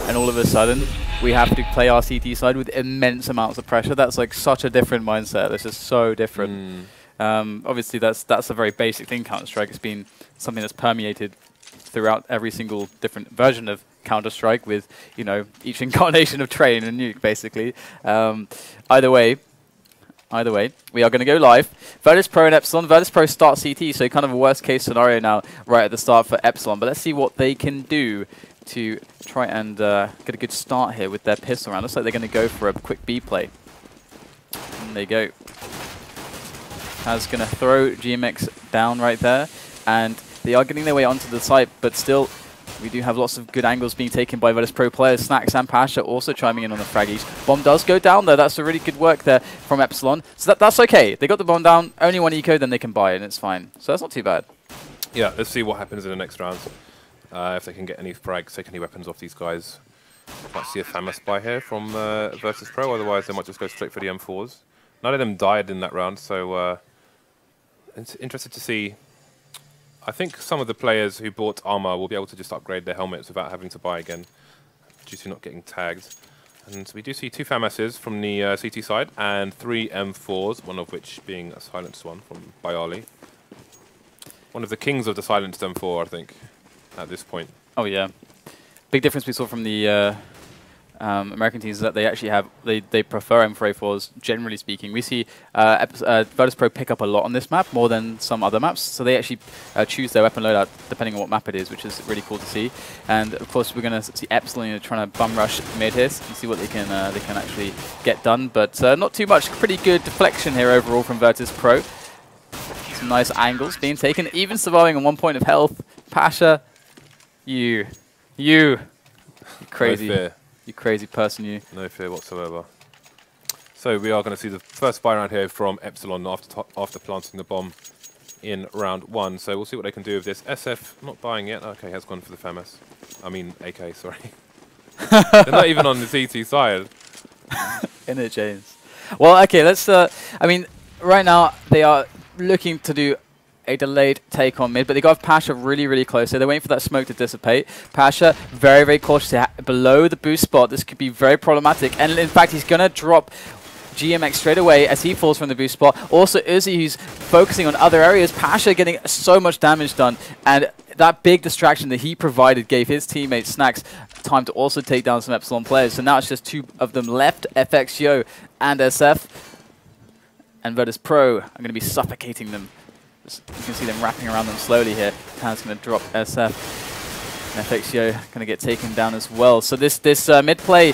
and all of a sudden we have to play our CT side with immense amounts of pressure. That's like such a different mindset. It's just so different. Obviously, that's a very basic thing, Counter-Strike. It's been something that's permeated throughout every single different version of Counter-Strike with, you know, each incarnation of Train and Nuke, basically. Either way, we are going to go live. Virtus.pro and Epsilon. Virtus.pro start CT, so kind of a worst-case scenario now right at the start for Epsilon. But let's see what they can do to try and get a good start here with their pistol round. Looks like they're going to go for a quick B play. And there you go. Has going to throw GMX down right there, and they are getting their way onto the site, but still, we do have lots of good angles being taken by Virtus.pro players. Snacks and Pasha also chiming in on the frag each. Bomb does go down though. That's a really good work there from Epsilon. So that's okay. They got the bomb down, only one eco, then they can buy it, and it's fine. So that's not too bad. Yeah, let's see what happens in the next round. If they can get any frags, take any weapons off these guys. Might see a famous buy here from Virtus.pro, otherwise they might just go straight for the M4s. None of them died in that round, so it's interested to see. I think some of the players who bought armor will be able to just upgrade their helmets without having to buy again, due to not getting tagged. And we do see 2 FAMASs from the CT side and 3 M4s, one of which being a silenced one from Bayali. One of the kings of the silenced M4, I think, at this point. Oh yeah. Big difference we saw from the American teams is that they actually have, they prefer M4A4s, generally speaking. We see Virtus.pro pick up a lot on this map, more than some other maps, so they actually choose their weapon loadout depending on what map it is, which is really cool to see. And of course we're going to see Epsilon trying to bum rush mid here and see what they can actually get done, but not too much. Pretty good deflection here overall from Virtus.pro. Some nice angles being taken, even surviving on 1 point of health. Pasha, you crazy. No fear. You crazy person, you. No fear whatsoever. So we are going to see the first buy round here from Epsilon after planting the bomb in round 1. So we'll see what they can do with this. SF not buying yet. Okay, has gone for the FAMAS. I mean AK, sorry. They're not even on the CT side. In it, James. Well, okay, let's. I mean, right now they are looking to do a delayed take on mid, but they got Pasha really, really close. So they're waiting for that smoke to dissipate. Pasha very, very cautious below the boost spot. This could be very problematic. And in fact, he's going to drop GMX straight away as he falls from the boost spot. Also, Uzi, who's focusing on other areas. Pasha getting so much damage done. And that big distraction that he provided gave his teammate Snacks time to also take down some Epsilon players. So now it's just 2 of them left, FXYO and SF. And Virtus.pro are going to be suffocating them. You can see them wrapping around them slowly here. Tan's going to drop SF. And FXYO going to get taken down as well. So this mid play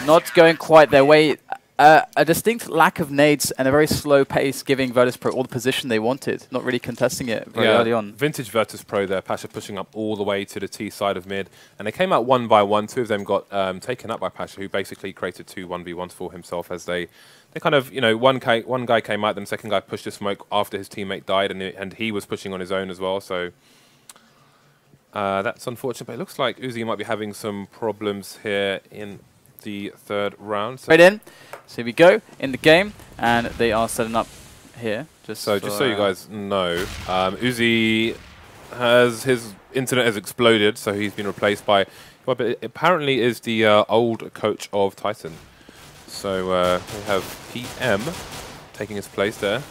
not going quite their way. A distinct lack of nades and a very slow pace giving Virtus.pro all the position they wanted. Not really contesting it very early on. Vintage Virtus.pro there. Pasha pushing up all the way to the T side of mid. And they came out 1 by 1. 2 of them got taken up by Pasha, who basically created 2 1v1s for himself as they kind of, you know, one guy came out, then the second guy pushed the smoke after his teammate died, and he was pushing on his own as well. So that's unfortunate. But it looks like Uzi might be having some problems here in the 3rd round. So right in. So here we go in the game, and they are setting up here. Just so you guys know, Uzi his internet has exploded, so he's been replaced by what apparently is the old coach of Titan. So we have PM taking his place there.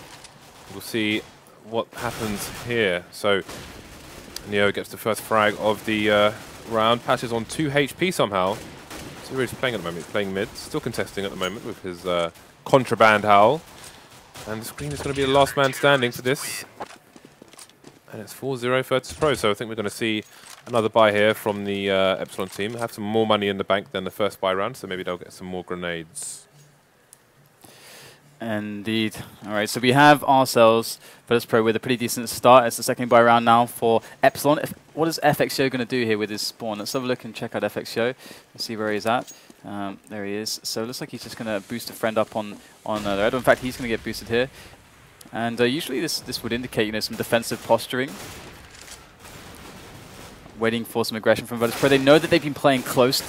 We'll see what happens here. So Neo gets the first frag of the round. Pasha's on 2 HP somehow. So he's playing at the moment. He's playing mid. Still contesting at the moment with his contraband howl. And the screen is going to be the last man standing for this. And it's 4-0 Virtus.pro. So I think we're going to see another buy here from the Epsilon team. Have some more money in the bank than the first buy round, so maybe they'll get some more grenades. Indeed. All right, so we have ourselves Virtus.pro with a pretty decent start. It's the second buy round now for Epsilon. What is FXYO going to do here with his spawn? Let's have a look and check out FXYO and see where he's at. There he is. So it looks like he's just going to boost a friend up on the red. In fact, he's going to get boosted here. And usually this would indicate, you know, some defensive posturing. Waiting for some aggression from Virtus.pro. They know that they've been playing close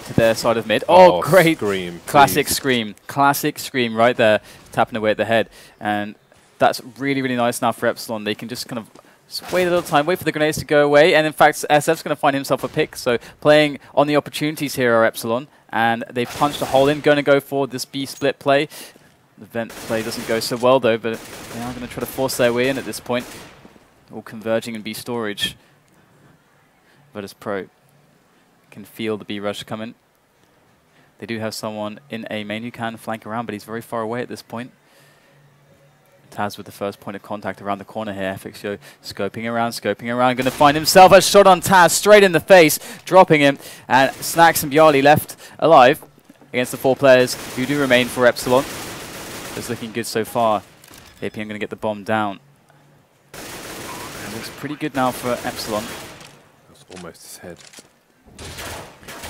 to their side of mid. Oh, great. Scream, classic scream. Classic scream right there. Tapping away at the head. And that's really, really nice now for Epsilon. They can just kind of Just wait a little time, wait for the grenades to go away, and in fact, SF's going to find himself a pick. So playing on the opportunities here are Epsilon, and they've punched a hole in, going to go for this B split play. The vent play doesn't go so well though, but they are going to try to force their way in at this point. All converging in B storage. Virtus.pro can feel the B rush coming. They do have someone in A main who can flank around, but he's very far away at this point. Taz with the first point of contact around the corner here. FXO scoping around, going to find himself a shot on Taz, straight in the face, dropping him. And Snacks and Bjarly left alive against the 4 players who do remain for Epsilon. It's looking good so far. APM going to get the bomb down. It looks pretty good now for Epsilon. That's almost his head.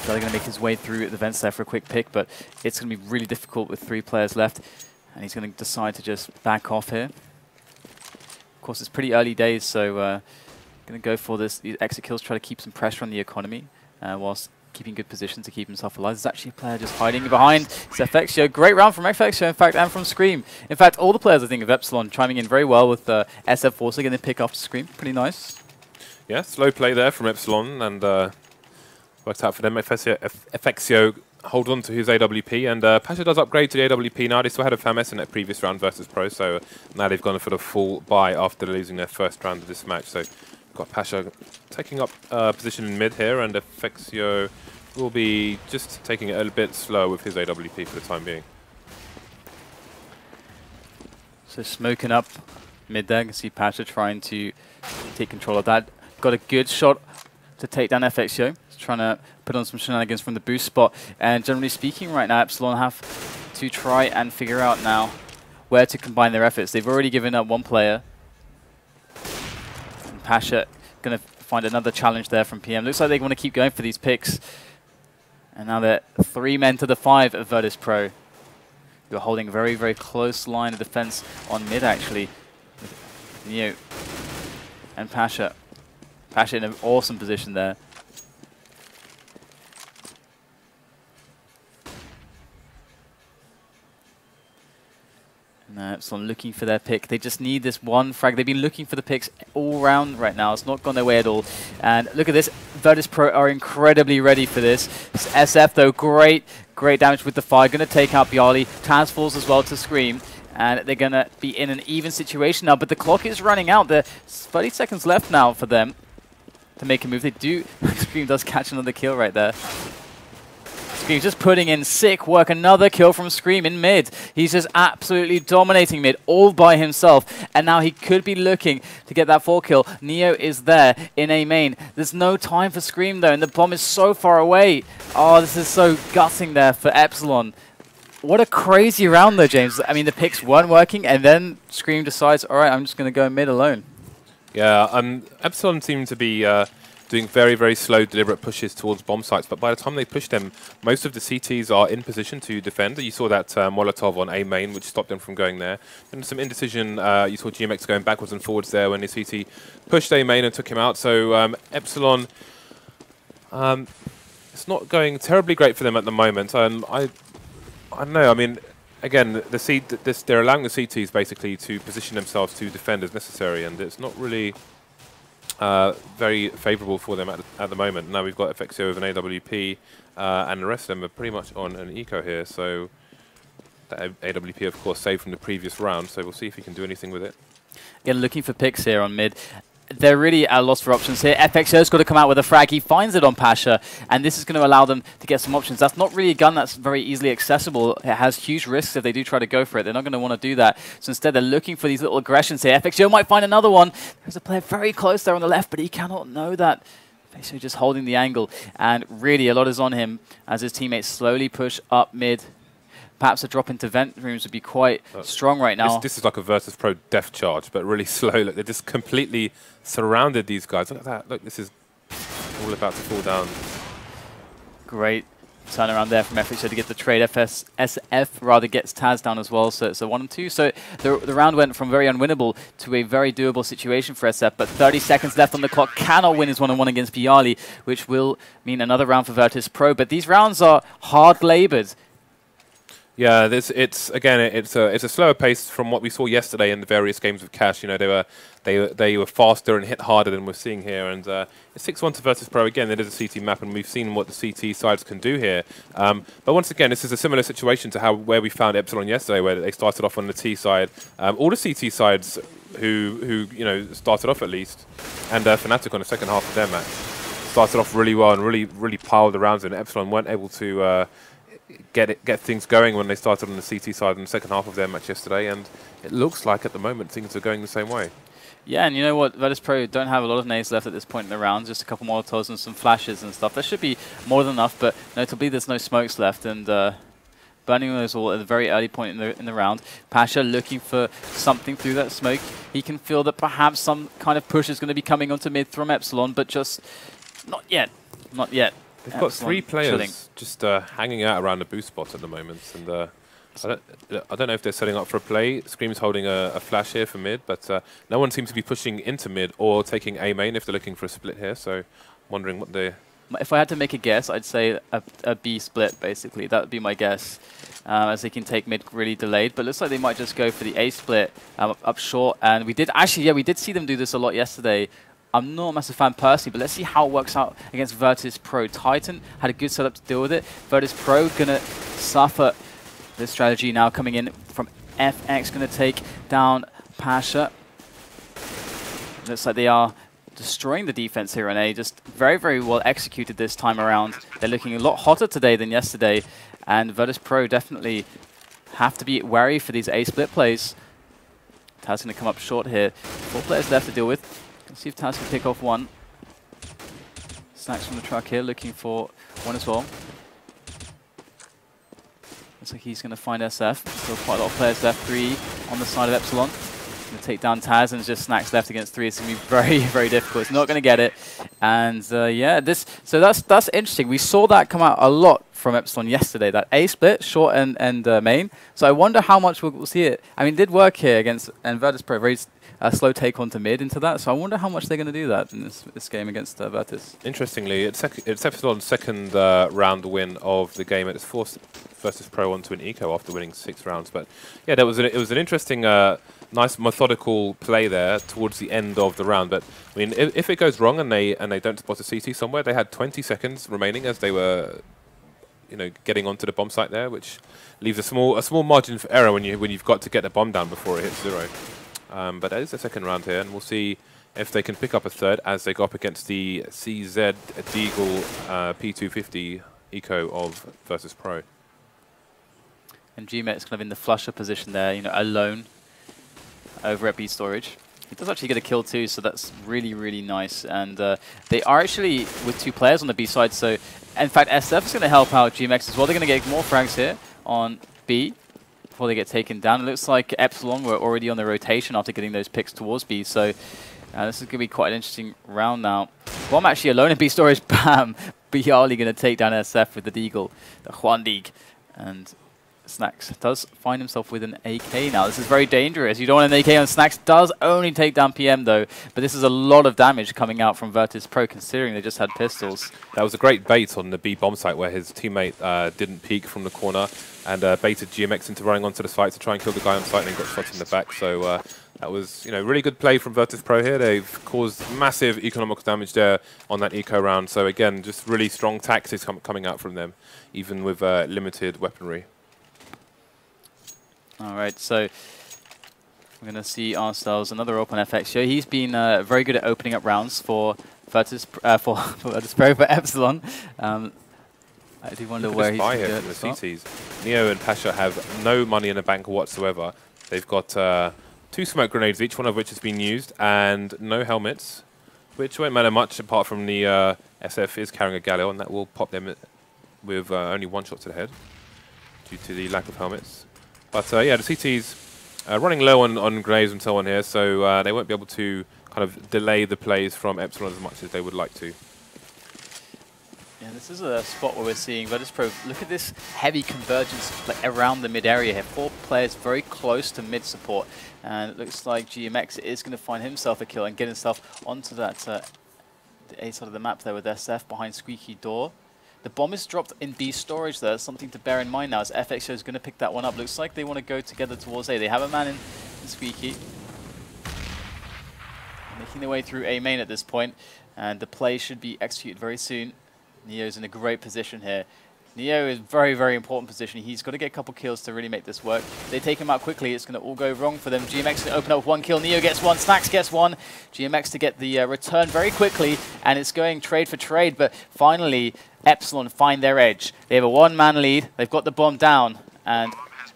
They're going to make his way through the vents there for a quick pick, but it's going to be really difficult with 3 players left. And he's going to decide to just back off here. Of course, it's pretty early days, so going to go for these exit kills, try to keep some pressure on the economy whilst keeping good position to keep himself alive. There's actually a player just hiding behind. It's FXO. Great round from FXO, in fact, and from Scream. In fact, all the players, I think, of Epsilon chiming in very well with SF also going to pick off Scream. Pretty nice. Yeah, slow play there from Epsilon, and worked out for them. FXO hold on to his AWP, and Pasha does upgrade to the AWP now. They still had a FAMS in that previous round versus Pro, so now they've gone for the full buy after losing their first round of this match. So we've got Pasha taking up position in mid here, and FXO will be just taking it a little bit slow with his AWP for the time being. So smoking up mid there. You can see Pasha trying to take control of that. Got a good shot to take down FXO. He's trying to put on some shenanigans from the boost spot. And generally speaking, right now, Epsilon have to try and figure out now where to combine their efforts. They've already given up 1 player. And Pasha going to find another challenge there from PM. Looks like they want to keep going for these picks. And now they're 3 men to the 5 of Virtus.pro. You're holding a very, very close line of defense on mid, actually. Neo and Pasha. Pasha in an awesome position there. And Epsilon looking for their pick. They just need this 1 frag. They've been looking for the picks all round right now. It's not gone their way at all. And look at this. Virtus.pro are incredibly ready for this. It's SF, though, great damage with the fire. Going to take out Bjarly. Taz falls as well to Scream. And they're going to be in an even situation now. But the clock is running out. There's 30 seconds left now for them to make a move. They do. Scream does catch another kill right there. Scream just putting in sick work. Another kill from Scream in mid. He's just absolutely dominating mid all by himself. And now he could be looking to get that 4 kill. Neo is there in A main. There's no time for Scream though, and the bomb is so far away. Oh, this is so gutting there for Epsilon. What a crazy round though, James. I mean, the picks weren't working, and then Scream decides, all right, I'm just going to go mid alone. Yeah, Epsilon seem to be doing very, very slow, deliberate pushes towards bomb sites, but by the time they push them, most of the CTs are in position to defend. You saw that Molotov on A main, which stopped them from going there. And some indecision, you saw GMX going backwards and forwards there when the CT pushed A main and took him out. So Epsilon, it's not going terribly great for them at the moment. I don't know, I mean, again, they're allowing the CTs basically to position themselves to defend as necessary, and it's not really very favourable for them at the moment. Now we've got FXO with an AWP, and the rest of them are pretty much on an eco here. So the AWP, of course, saved from the previous round. So we'll see if he can do anything with it. Again, looking for picks here on mid. They're really at a loss for options here. FXO's got to come out with a frag. He finds it on Pasha, and this is going to allow them to get some options. That's not really a gun that's very easily accessible. It has huge risks if they do try to go for it. They're not going to want to do that. So instead, they're looking for these little aggressions here. FXO might find another one. There's a player very close there on the left, but he cannot know that. FXO just holding the angle, and really a lot is on him as his teammates slowly push up mid. Perhaps a drop into vent rooms would be quite strong right now. This is like a Virtus.pro death charge, but really slow. Look, they just completely surrounded these guys. Look at that. Look, this is all about to fall down. Great turnaround there from FXO to get the trade. SF rather gets Taz down as well, so it's a 1 and 2. So the round went from very unwinnable to a very doable situation for SF, but 30 seconds left on the clock. Cannot win his 1-on-1 against Bjarly, which will mean another round for Virtus.pro. But these rounds are hard laboured. Yeah, it's again it's a slower pace from what we saw yesterday in the various games of Cash. You know, they were faster and hit harder than we're seeing here. And it's 6-1 to Virtus.pro again. It is a CT map, and we've seen what the CT sides can do here. But once again, this is a similar situation to where we found Epsilon yesterday, where they started off on the T side. All the CT sides who started off at least, and Fnatic on the second half of their match started off really well and really piled the rounds in. Epsilon weren't able to get things going when they started on the CT side in the second half of their match yesterday, and it looks like at the moment things are going the same way. Yeah, and you know what? Virtus.pro don't have a lot of nades left at this point in the round, just a couple Molotovs and some flashes and stuff. That should be more than enough, but notably there's no smokes left, and burning those all at a very early point in the round. Pasha looking for something through that smoke. He can feel that perhaps some kind of push is going to be coming onto mid from Epsilon, but just not yet. Not yet. They've got 3 players just hanging out around the boost spot at the moment, and I don't know if they're setting up for a play. Scream's holding a flash here for mid, but no one seems to be pushing into mid or taking A main if they're looking for a split here, so wondering what they... If I had to make a guess, I'd say a B split, basically. That would be my guess, as they can take mid really delayed. But it looks like they might just go for the A split up short. And we did see them do this a lot yesterday. I'm not a massive fan personally, but let's see how it works out against Virtus.pro. Titan had a good setup to deal with it. Virtus.pro going to suffer this strategy now coming in from FX, going to take down Pasha. Looks like they are destroying the defense here on A. Just very, very well executed this time around. They're looking a lot hotter today than yesterday, and Virtus.pro definitely have to be wary for these A split plays. Taz going to come up short here. 4 players left to deal with. Let's see if Taz can pick off one. Snacks from the truck here, looking for one as well. Looks like he's going to find SF. Still quite a lot of players left. 3 on the side of Epsilon. Going to take down Taz, and just Snacks left against 3. It's going to be very, very difficult. It's not going to get it. And yeah, so that's interesting. We saw that come out a lot from Epsilon yesterday, that A split, short and main. So I wonder how much we'll see it. I mean, it did work here against Virtus.pro, very slow take onto mid into that. So I wonder how much they're going to do that in this game against Virtus. Interestingly, it's Epsilon's second round win of the game. It's forced Virtus.pro onto an eco after winning 6 rounds. But yeah, it was an interesting, nice methodical play there towards the end of the round. But I mean, if it goes wrong and they don't spot a CT somewhere, they had 20 seconds remaining as they were, getting onto the bomb site there, which leaves a small margin for error when you've got to get the bomb down before it hits 0. But that is the second round here, and we'll see if they can pick up a third as they go up against the CZ Deagle P250 eco of Virtus.pro. And GMX kind of in the flusher position there, alone over at B storage. He does actually get a kill too, so that's really, really nice. And they are actually with 2 players on the B side, so in fact SF is going to help out GMX as well. They're going to get more frags here on B before they get taken down. It looks like Epsilon were already on the rotation after getting those picks towards B, so this is going to be quite an interesting round now. Bomb actually alone in B storage, bam! Bialy going to take down SF with the Deagle, the Juan Deagle. And Snacks does find himself with an AK now. This is very dangerous. You don't want an AK on Snacks. Does only take down PM though, but this is a lot of damage coming out from Virtus.pro considering they just had pistols. That was a great bait on the B bomb site where his teammate didn't peek from the corner and baited GMX into running onto the site to try and kill the guy on site and then got shot in the back. So that was really good play from Virtus.pro here. They've caused massive economical damage there on that eco round. So again, just really strong tactics coming out from them, even with limited weaponry. All right, so we're going to see ourselves another open FX show. He's been very good at opening up rounds for Virtus.pro, for Epsilon. I do wonder where he's going to go. The CTs. Neo and Pasha have no money in the bank whatsoever. They've got 2 smoke grenades, each one of which has been used, and no helmets, which won't matter much apart from the SF is carrying a Galil, and that will pop them with only 1 shot to the head due to the lack of helmets. But yeah, the CT's running low on grenades and so on here, so they won't be able to kind of delay the plays from Epsilon as much as they would like to. Yeah, this is a spot where we're seeing Virtus.pro. Look at this heavy convergence around the mid area here. 4 players very close to mid support, and it looks like GMX is going to find himself a kill and get himself onto that the A side of the map there with SF behind Squeaky Door. The bomb is dropped in B storage there. Something to bear in mind now as FXO is going to pick that one up. Looks like they want to go together towards A. They have a man in Squeaky. Making their way through A main at this point, and the play should be executed very soon. Neo's in a great position here. Neo is very, very important position. He's got to get a couple kills to really make this work. If they take him out quickly, it's going to all go wrong for them. GMX to open up with 1 kill. Neo gets 1. Snacks gets 1. GMX to get the return very quickly, and it's going trade for trade. But finally, Epsilon find their edge. They have a 1-man lead. They've got the bomb down, and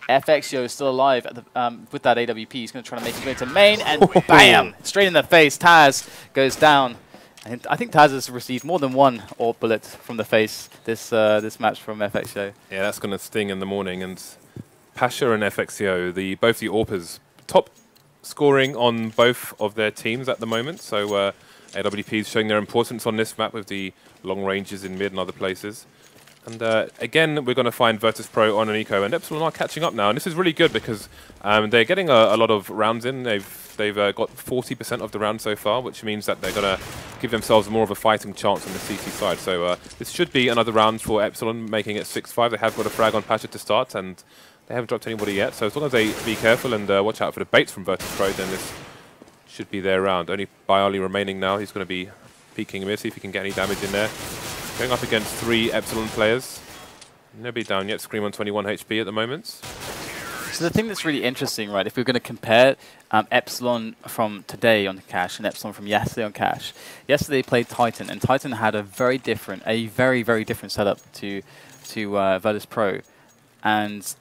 FXO is still alive at the, with that AWP. He's going to try to make his way to main, and bam! Straight in the face. Taz goes down. And I think Taz has received more than 1 AWP bullet from the face this match from FXO. Yeah, that's going to sting in the morning. And Pasha and FXO, both the AWPers, top scoring on both of their teams at the moment. So AWP is showing their importance on this map with the long ranges in mid and other places. And again, we're going to find Virtus.pro on an eco, and Epsilon are catching up now. And this is really good because they're getting a lot of rounds in. They've got 40% of the round so far, which means that they're going to give themselves more of a fighting chance on the CT side. So this should be another round for Epsilon, making it 6-5. They have got a frag on Pasha to start, and they haven't dropped anybody yet. So as long as they be careful and watch out for the baits from Virtus.pro, then this should be their round. Only Bialy remaining now. He's going to be peeking mid, see if he can get any damage in there. Going up against 3 Epsilon players. Nobody down yet. Scream on 21 HP at the moment. So the thing that's really interesting, right, if we're going to compare Epsilon from today on Cash and Epsilon from yesterday on Cash. Yesterday they played Titan, and Titan had a very, very different setup to Virtus.pro. And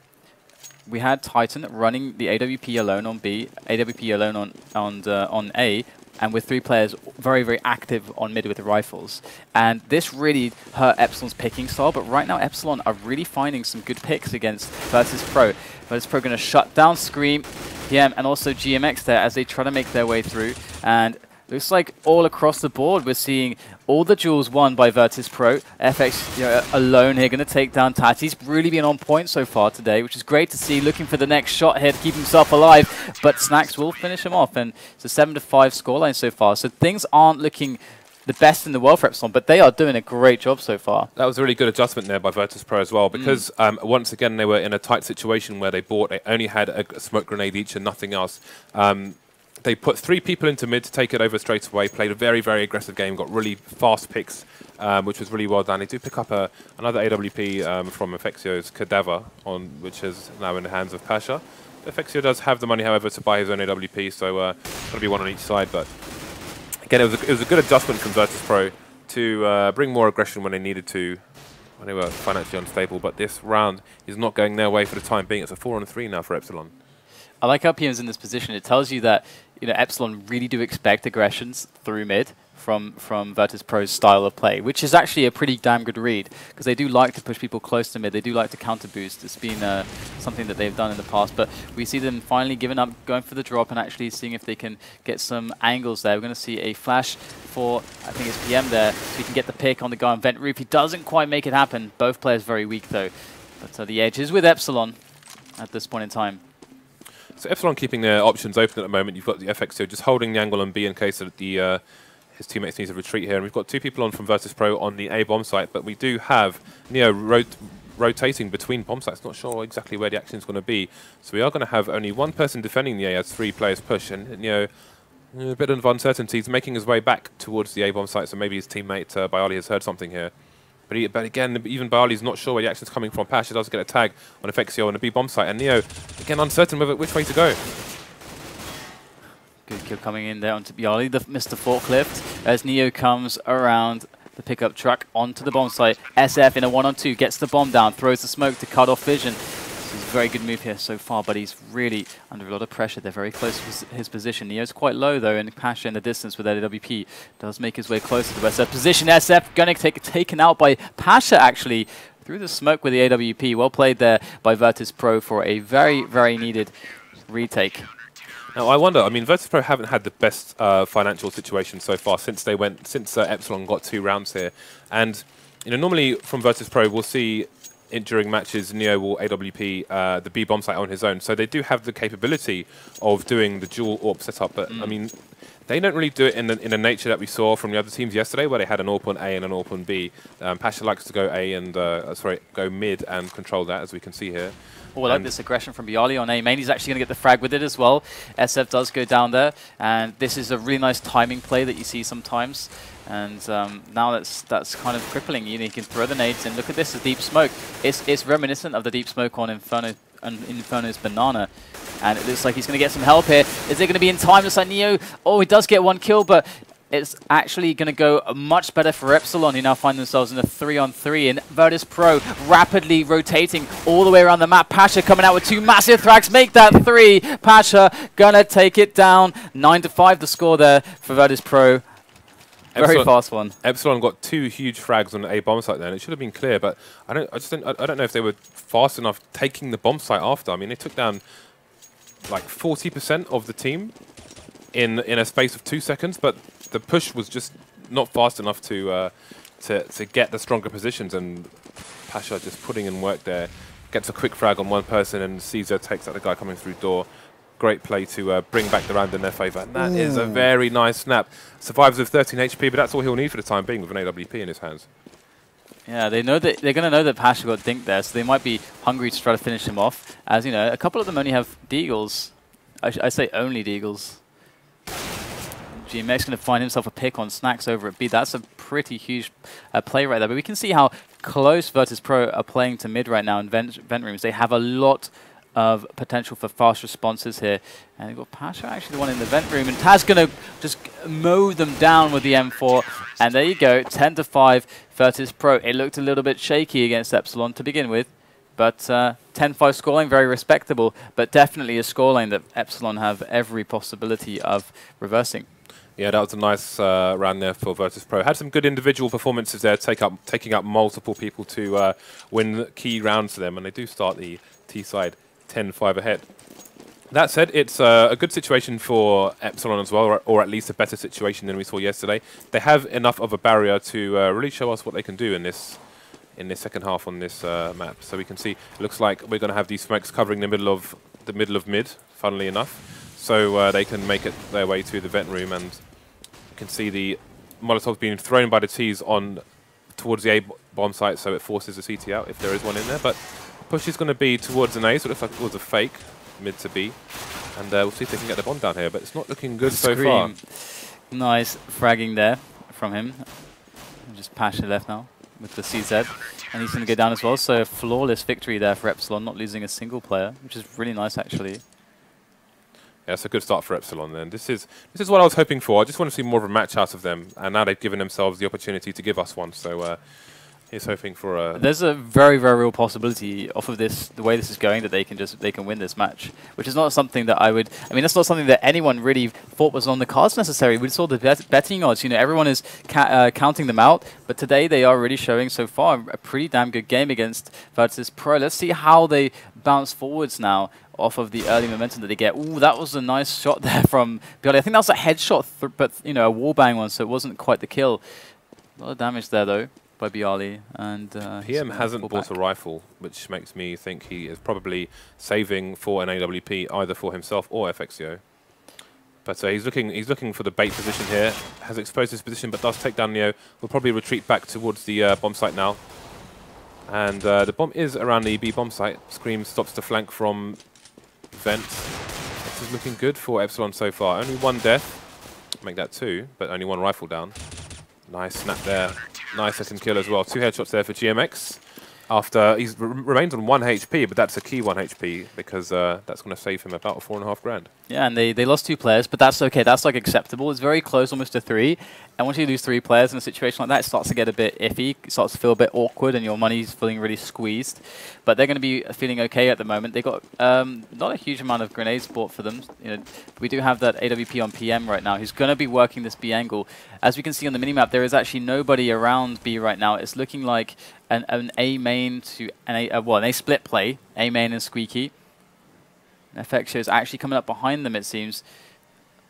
we had Titan running the AWP alone on B, AWP alone on A, and with 3 players very, very active on mid with the rifles. And this really hurt Epsilon's picking style, but right now Epsilon are really finding some good picks against Virtus.pro. Virtus.pro going to shut down Scream, PM, and also GMX there as they try to make their way through. And looks like all across the board we're seeing all the duels won by Virtus.pro. FX alone here going to take down Tati. He's really been on point so far today, which is great to see. Looking for the next shot here to keep himself alive, but Snacks will finish him off. And it's a 7-5 scoreline so far. So things aren't looking the best in the world for Epsilon, but they are doing a great job so far. That was a really good adjustment there by Virtus.pro as well, because once again they were in a tight situation where they only had a smoke grenade each and nothing else. They put 3 people into mid to take it over straight away, played a very, very aggressive game, got really fast picks, which was really well done. They do pick up another AWP from FXO's Cadaver, which is now in the hands of Pasha. FXO does have the money, however, to buy his own AWP, so going to be 1 on each side. But again, it was a good adjustment from Virtus.pro to bring more aggression when they needed to, when they were financially unstable. But this round is not going their way for the time being. It's a 4-on-3 now for Epsilon. I like how PM's in this position. It tells you that Epsilon really do expect aggressions through mid from Virtus.pro's style of play, which is actually a pretty damn good read, because they do like to push people close to mid. They do like to counter boost. It's been something that they've done in the past, but we see them finally giving up, going for the drop, and actually seeing if they can get some angles there. We're going to see a flash for, I think it's PM there, so he can get the pick on the guy on vent roof. He doesn't quite make it happen. Both players very weak though, but the edge is with Epsilon at this point in time. So Epsilon keeping their options open at the moment. You've got the FXO just holding the angle on B in case that his teammates need to retreat here. And we've got 2 people on from Virtus.pro on the A bomb site, but we do have Neo rotating between bomb sites. Not sure exactly where the action is going to be. So we are going to have only 1 person defending the A as 3 players push. And Neo, a bit of uncertainty. He's making his way back towards the A bomb site, so maybe his teammate Bialy has heard something here. But again, even Bialy's not sure where the action's coming from. Pasha does get a tag on FXO on a B bomb site, and Neo, again, uncertain which way to go. Good kill coming in there onto Bialy, the Mr. Forklift, as Neo comes around the pickup truck onto the bomb site. SF in a 1-on-2, gets the bomb down, throws the smoke to cut off vision. This is a very good move here so far, but he's really under a lot of pressure. They're very close to his position. Neo's quite low, though, and Pasha in the distance with that AWP does make his way closer to the SF position. SF going to get taken out by Pasha, actually, through the smoke with the AWP. Well played there by Virtus.pro for a very, very needed retake. Now, I wonder, I mean, Virtus.pro haven't had the best financial situation so far since Epsilon got 2 rounds here. And, normally from Virtus.pro, we'll see during matches, Neo will AWP the B bomb site on his own. So they do have the capability of doing the dual AWP setup. But, I mean, They don't really do it in the nature that we saw from the other teams yesterday, where they had an AWP on A and an AWP on B. Pasha likes to go A and go mid and control that, as we can see here. Oh, I like this aggression from Bialy on A main. He's actually going to get the frag with it as well. SF does go down there, and this is a really nice timing play that you see sometimes. And now that's kind of crippling. You know, you can throw the nades in. Look at this, the deep smoke. It's reminiscent of the deep smoke on Inferno's banana. And it looks like he's going to get some help here. Is it going to be in time? Looks like Neo. Oh, he does get one kill, but it's actually going to go much better for Epsilon, who now find themselves in a 3-on-3. And Virtus.pro rapidly rotating all the way around the map. Pasha coming out with 2 massive thrags. Make that 3. Pasha going to take it down. 9-5 the score there for Virtus.pro. Very fast one. Epsilon got 2 huge frags on the A bomb site there, and it should have been clear, but I don't know if they were fast enough taking the bomb site after. I mean, they took down like 40% of the team in a space of 2 seconds, but the push was just not fast enough to get the stronger positions, and Pasha just putting in work there, gets a quick frag on one person, and Caesar takes out the guy coming through door. Great play to bring back the round in their favour. And that is a very nice snap. Survives with 13 HP, but that's all he'll need for the time being with an AWP in his hands. Yeah, they know that they're going to know that Pasha got dinked there, so they might be hungry to try to finish him off. As you know, a couple of them only have deagles. I say only deagles. GMX going to find himself a pick on Snacks over at B. That's a pretty huge play right there. But we can see how close Virtus.pro are playing to mid right now in vent rooms. They have a lot of potential for fast responses here. And you've got Pasha actually the one in the vent room, and Taz going to just mow them down with the M4. And there you go, 10-5 Virtus.pro. It looked a little bit shaky against Epsilon to begin with, but 10-5 scoreline, very respectable, but definitely a scoreline that Epsilon have every possibility of reversing. Yeah, that was a nice round there for Virtus.pro. Had some good individual performances there, taking out multiple people to win key rounds for them, and they do start the T side 10-5 ahead. That said, it's a good situation for Epsilon as well, or at least a better situation than we saw yesterday. They have enough of a barrier to really show us what they can do in this second half on this map. So we can see, it looks like we're going to have these smokes covering the middle of mid, funnily enough, so they can make it their way to the vent room, and you can see the Molotovs being thrown by the Ts on towards the A bomb site, so it forces the CT out if there is one in there. But push is going to be towards an A, so it looks like it was a fake, mid to B. And we'll see if they can get the bomb down here, but it's not looking good so far. Nice fragging there from him. Just Pasha left now with the CZ. And he's going to go down as well, so a flawless victory there for Epsilon, not losing a single player, which is really nice actually. Yeah, it's a good start for Epsilon then. This is what I was hoping for. I just want to see more of a match out of them, and now they've given themselves the opportunity to give us one, so he's hoping for a... There's a very, very real possibility off of this, the way this is going, that they can win this match, which is not something that that's not something that anyone really thought was on the cards necessarily. We saw the betting odds, you know, everyone is counting them out, but today they are really showing so far a pretty damn good game against Virtus.pro. Let's see how they bounce forwards now off of the early momentum that they get. Ooh, that was a nice shot there from Bialy. I think that was a headshot, but, you know, a wallbang one, so it wasn't quite the kill. A lot of damage there, though, by Bialy, and PM hasn't bought a rifle, which makes me think he is probably saving for an AWP either for himself or FXCO. But he's looking for the bait position here. Has exposed his position, but does take down Neo. Will probably retreat back towards the bomb site now. And the bomb is around the B bomb site. Scream stops the flank from vent. This is looking good for Epsilon so far. Only one death, make that 2, but only one rifle down. Nice snap there. Nice second kill as well. 2 headshots there for GMX. After he remains on 1 HP, but that's a key 1 HP because that's going to save him about 4.5 grand. Yeah, and they lost 2 players, but that's okay. That's like acceptable. It's very close, almost to 3. And once you lose 3 players in a situation like that, it starts to get a bit iffy. It starts to feel a bit awkward, and your money's feeling really squeezed. But they're going to be feeling okay at the moment. They got not a huge amount of grenades bought for them. You know, we do have that AWP on PM right now, who's going to be working this B angle. As we can see on the minimap, there is actually nobody around B right now. It's looking like an A main to an A split play, A main and Squeaky. FX is actually coming up behind them, it seems.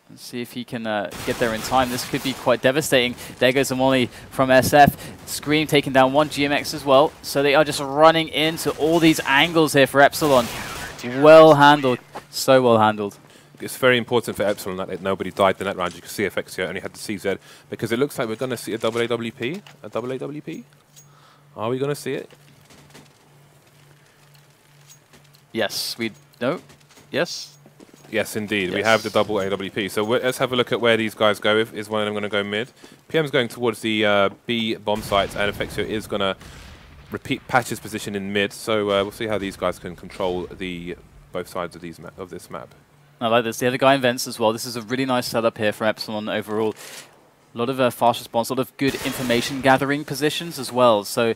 Let's see if he can get there in time. This could be quite devastating. There goes the molly from SF. Scream taking down 1 GMX as well. So they are just running into all these angles here for Epsilon. Well handled. So well handled. it's very important for Epsilon that nobody died in that round. You can see FACEIT only had the CZ, because it looks like we're going to see a double AWP. A double AWP? Are we going to see it? Yes, we... No? Yes? Yes, indeed. Yes. We have the double AWP. So let's have a look at where these guys go. Is one of them going to go mid? PM's going towards the B bomb site, and FACEIT is going to repeat Patch's position in mid. So we'll see how these guys can control both sides of this map. I like this. The other guy invents as well. This is a really nice setup here from Epsilon overall. A lot of fast response, a lot of good information gathering positions as well. So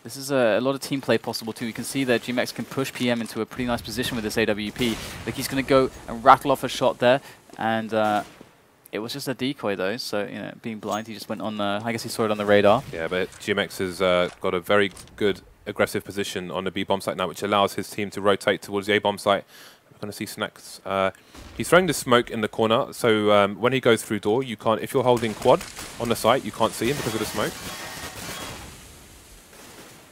this is a lot of team play possible too. You can see that GMX can push PM into a pretty nice position with this AWP. Like he's going to go and rattle off a shot there, and it was just a decoy though. So you know, being blind, he just went on. I guess he saw it on the radar. Yeah, but GMX has got a very good aggressive position on the B bomb site now, which allows his team to rotate towards the A bomb site. We're going to see Snacks. He's throwing the smoke in the corner, so when he goes through door, you can't. If you're holding quad on the site, you can't see him because of the smoke.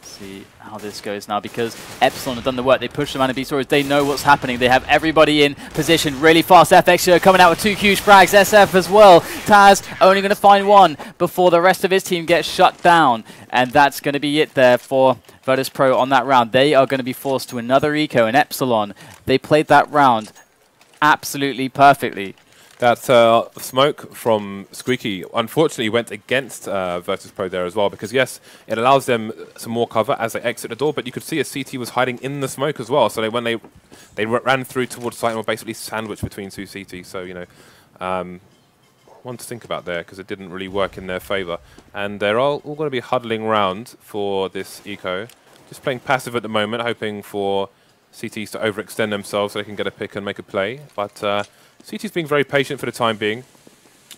See how this goes now, because Epsilon have done the work. They push the man in B stories. They know what's happening. They have everybody in position really fast. FACEIT coming out with 2 huge frags. SF as well. Taz only going to find one before the rest of his team gets shut down. And that's going to be it there for Virtus.pro on that round. They are going to be forced to another eco, and Epsilon, they played that round absolutely perfectly. That smoke from Squeaky unfortunately went against Virtus.pro there as well, because yes, it allows them some more cover as they exit the door, but you could see a CT was hiding in the smoke as well. So when they ran through towards site and were basically sandwiched between 2 CTs. So, you know, one to think about there, because it didn't really work in their favor. And they're all going to be huddling round for this eco. Just playing passive at the moment, hoping for CTs to overextend themselves so they can get a pick and make a play. But CT's being very patient for the time being,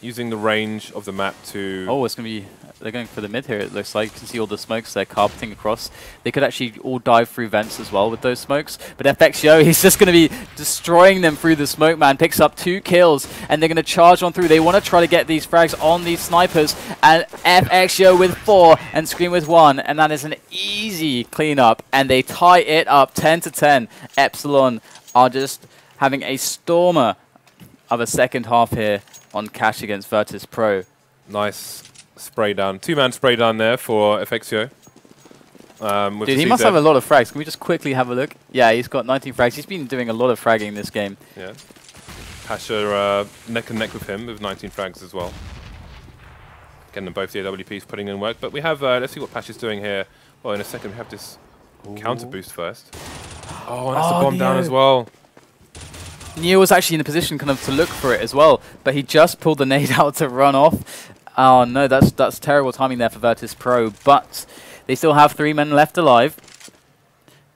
using the range of the map to... Oh, it's going to be... They're going for the mid here, it looks like. You can see all the smokes they're carpeting across. They could actually all dive through vents as well with those smokes. But FACEIT, he's just going to be destroying them through the smoke, man. Picks up 2 kills, and they're going to charge on through. They want to try to get these frags on these snipers. And FACEIT with 4 and Scream with 1. And that is an easy cleanup. And they tie it up 10-10. Epsilon are just having a stormer of a second half here on Cash against Virtus.pro. Nice spray down. 2-man spray down there for FACEIT. Dude, he must have a lot of frags. Can we just quickly have a look? Yeah, he's got 19 frags. He's been doing a lot of fragging this game. Yeah. Pasha neck and neck with him with 19 frags as well. Getting them both the AWPs putting in work. But we have, let's see what Pasha's doing here. Well, in a second, we have this counter boost first. Oh, and that's the bomb down as well. Neo was actually in a position kind of to look for it as well, but he just pulled the nade out to run off. Oh no, that's terrible timing there for Virtus.pro, but they still have 3 men left alive.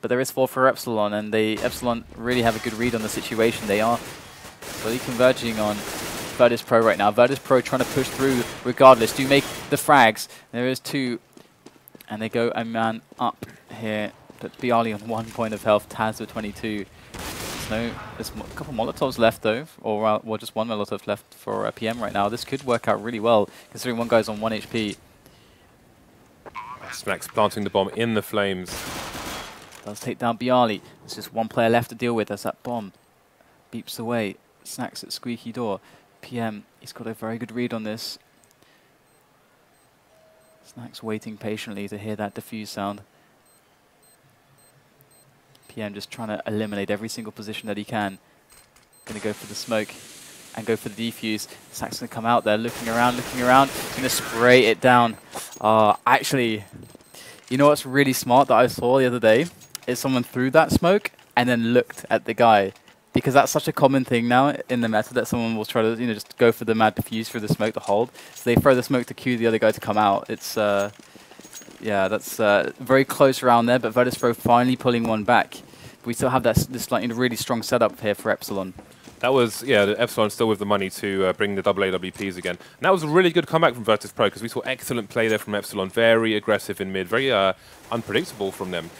But there is 4 for Epsilon, and Epsilon really have a good read on the situation. They are really converging on Virtus.pro right now. Virtus.pro trying to push through regardless. Do make the frags. There is 2, and they go a man up here. But Bialy on 1 point of health, Taz with 22. There's a couple Molotovs left though, or well, just 1 Molotov left for PM right now. This could work out really well, considering 1 guy's on 1 HP. Snacks planting the bomb in the flames. Does take down Bialy. There's just 1 player left to deal with as that bomb beeps away. Snacks at squeaky door. PM, he's got a very good read on this. Snacks waiting patiently to hear that diffuse sound. PM just trying to eliminate every single position that he can. Going to go for the smoke and go for the defuse. Snacks going to come out there looking around. He's going to spray it down. Actually, you know what's really smart that I saw the other day? Is someone threw that smoke and then looked at the guy. Because that's such a common thing now in the meta that someone will try to, you know, just go for the mad defuse through the smoke to hold. So they throw the smoke to cue the other guy to come out. It's... yeah, that's very close around there, but Virtus.pro finally pulling 1 back. We still have this like, really strong setup here for Epsilon. That was, yeah, the Epsilon still with the money to bring the double AWPs again. And that was a really good comeback from Virtus.pro, because we saw excellent play there from Epsilon. Very aggressive in mid, very unpredictable from them.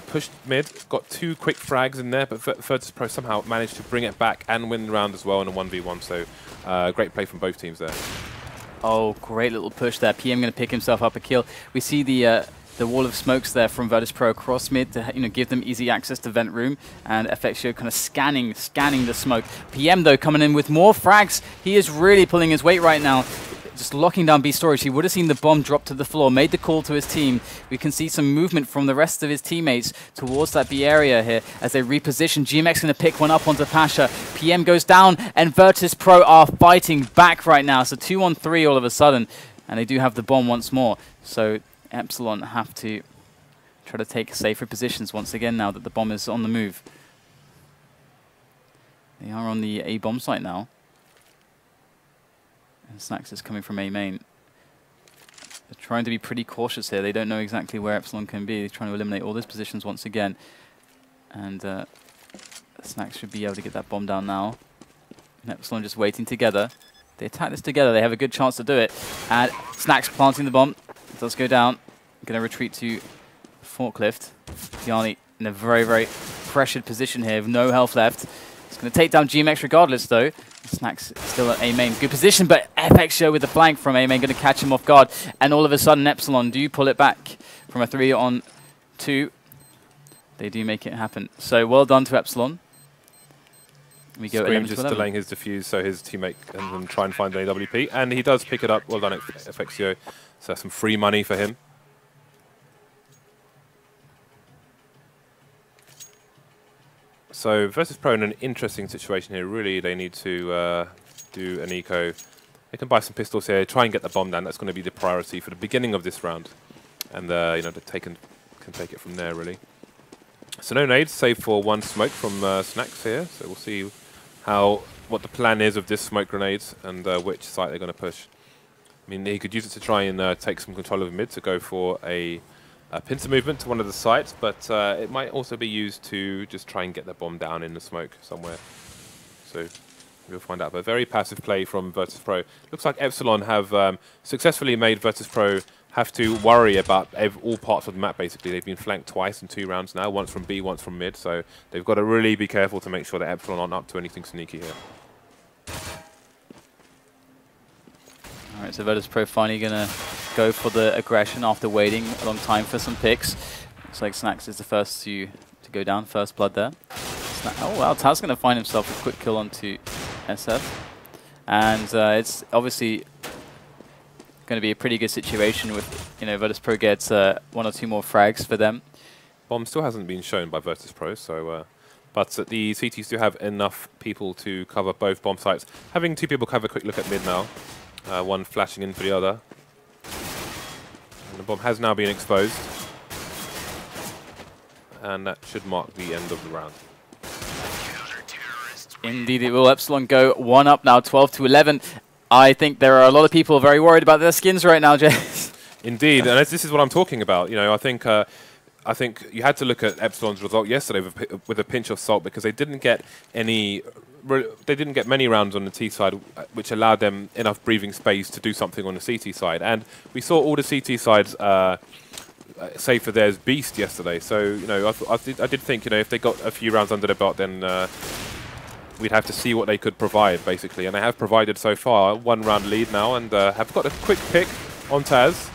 Pushed mid, got 2 quick frags in there, but Virtus.pro somehow managed to bring it back and win the round as well in a 1v1. So great play from both teams there. Oh, great little push there. PM going to pick himself up a kill. We see the the wall of smokes there from Virtus.pro across mid to give them easy access to vent room, and FACEIT kind of scanning the smoke. PM though coming in with more frags. He is really pulling his weight right now, just locking down B storage. He would have seen the bomb drop to the floor, made the call to his team. We can see some movement from the rest of his teammates towards that B area here as they reposition. GMX going to pick one up onto Pasha. PM goes down, and Virtus.pro are fighting back right now. So 2-on-3 all of a sudden, and they do have the bomb once more. So Epsilon have to try to take safer positions once again now that the bomb is on the move. They are on the A bomb site now. And Snacks is coming from A main. They're trying to be pretty cautious here. They don't know exactly where Epsilon can be. They're trying to eliminate all those positions once again. And Snacks should be able to get that bomb down now. And Epsilon just waiting together. They attack this together. They have a good chance to do it. And Snacks planting the bomb. It does go down. Going to retreat to Forklift. Yanni in a very, very pressured position here with no health left. It's going to take down GMX regardless, though. Snacks still at A main. Good position, but FX with the flank from A main going to catch him off guard. And all of a sudden, Epsilon do pull it back from a 3-on-2. They do make it happen. So well done to Epsilon. We go Scream just delaying his defuse so his teammate can try and find an AWP. And he does pick it up. Well done, FXio. So that's some free money for him. So Virtus.pro in an interesting situation here. Really, they need to do an eco. They can buy some pistols here, try and get the bomb down. That's going to be the priority for the beginning of this round. And they can take it from there, really. So no nades, save for one smoke from Snacks here. So we'll see what the plan is of this smoke grenades and which site they're going to push. I mean, he could use it to try and take some control of mid to go for a pincer movement to one of the sites, but it might also be used to just try and get the bomb down in the smoke somewhere. So we'll find out. But very passive play from Virtus.pro. Looks like Epsilon have successfully made Virtus.pro have to worry about all parts of the map, basically. They've been flanked twice in 2 rounds now, once from B, once from mid, so they've got to really be careful to make sure that Epsilon aren't up to anything sneaky here. Alright, so Virtus.pro finally going to go for the aggression after waiting a long time for some picks. Looks like Snacks is the first to go down, first blood there. Oh wow, Taz going to find himself a quick kill onto SF. And it's obviously going to be a pretty good situation with, Virtus.pro gets 1 or 2 more frags for them. Bomb still hasn't been shown by Virtus.pro, so but the CTs do have enough people to cover both bomb sites. Having 2 people have a quick look at mid now. One flashing in for the other. And the bomb has now been exposed. And that should mark the end of the round. Indeed it will. Epsilon go 1 up now, 12-11. I think there are a lot of people very worried about their skins right now, James. Indeed, and this is what I'm talking about. I think you had to look at Epsilon's result yesterday with a pinch of salt, because they didn't get many rounds on the T side, which allowed them enough breathing space to do something on the CT side. And we saw all the CT sides, save for theirs, beast yesterday. So I did think if they got a few rounds under their belt, then we'd have to see what they could provide, basically. And they have provided so far 1 round lead now, and have got a quick pick on Taz.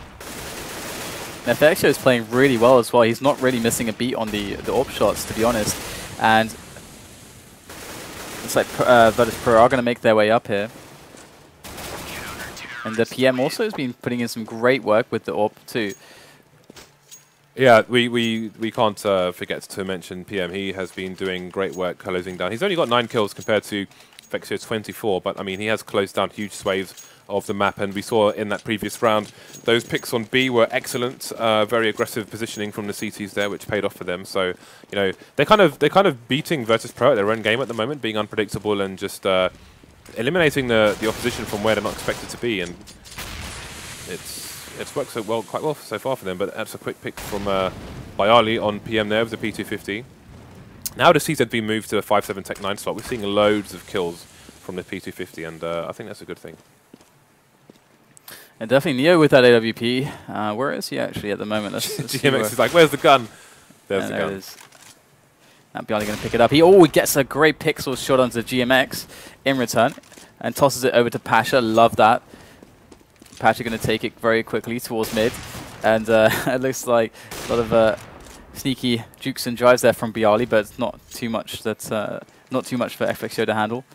FXio is playing really well as well. He's not really missing a beat on the AWP shots, to be honest. And it's like Virtus.pro are going to make their way up here. And the PM also has been putting in some great work with the AWP too. Yeah, we can't forget to mention PM. He has been doing great work closing down. He's only got 9 kills compared to FACEIT's 24, but I mean, he has closed down huge swathes of the map, and we saw in that previous round those picks on B were excellent, very aggressive positioning from the CTs there, which paid off for them. So they're kind of beating Virtus.pro at their own game at the moment, being unpredictable and just eliminating the opposition from where they're not expected to be, and it's worked quite well so far for them. But that's a quick pick from Bayali on PM there with the P250. Now the CZ being moved to a 5-7 Tech 9 slot, we're seeing loads of kills from the P250, and I think that's a good thing. And definitely Neo with that AWP. Where is he actually at the moment? Let's GMX is like, where's the gun? There's the gun. It is. Now Biali going to pick it up. He gets a great pixel shot onto GMX in return and tosses it over to Pasha. Love that. Pasha going to take it very quickly towards mid. And it looks like a lot of sneaky jukes and drives there from Bialy, but it's not too much. That's not too much for FXO to handle.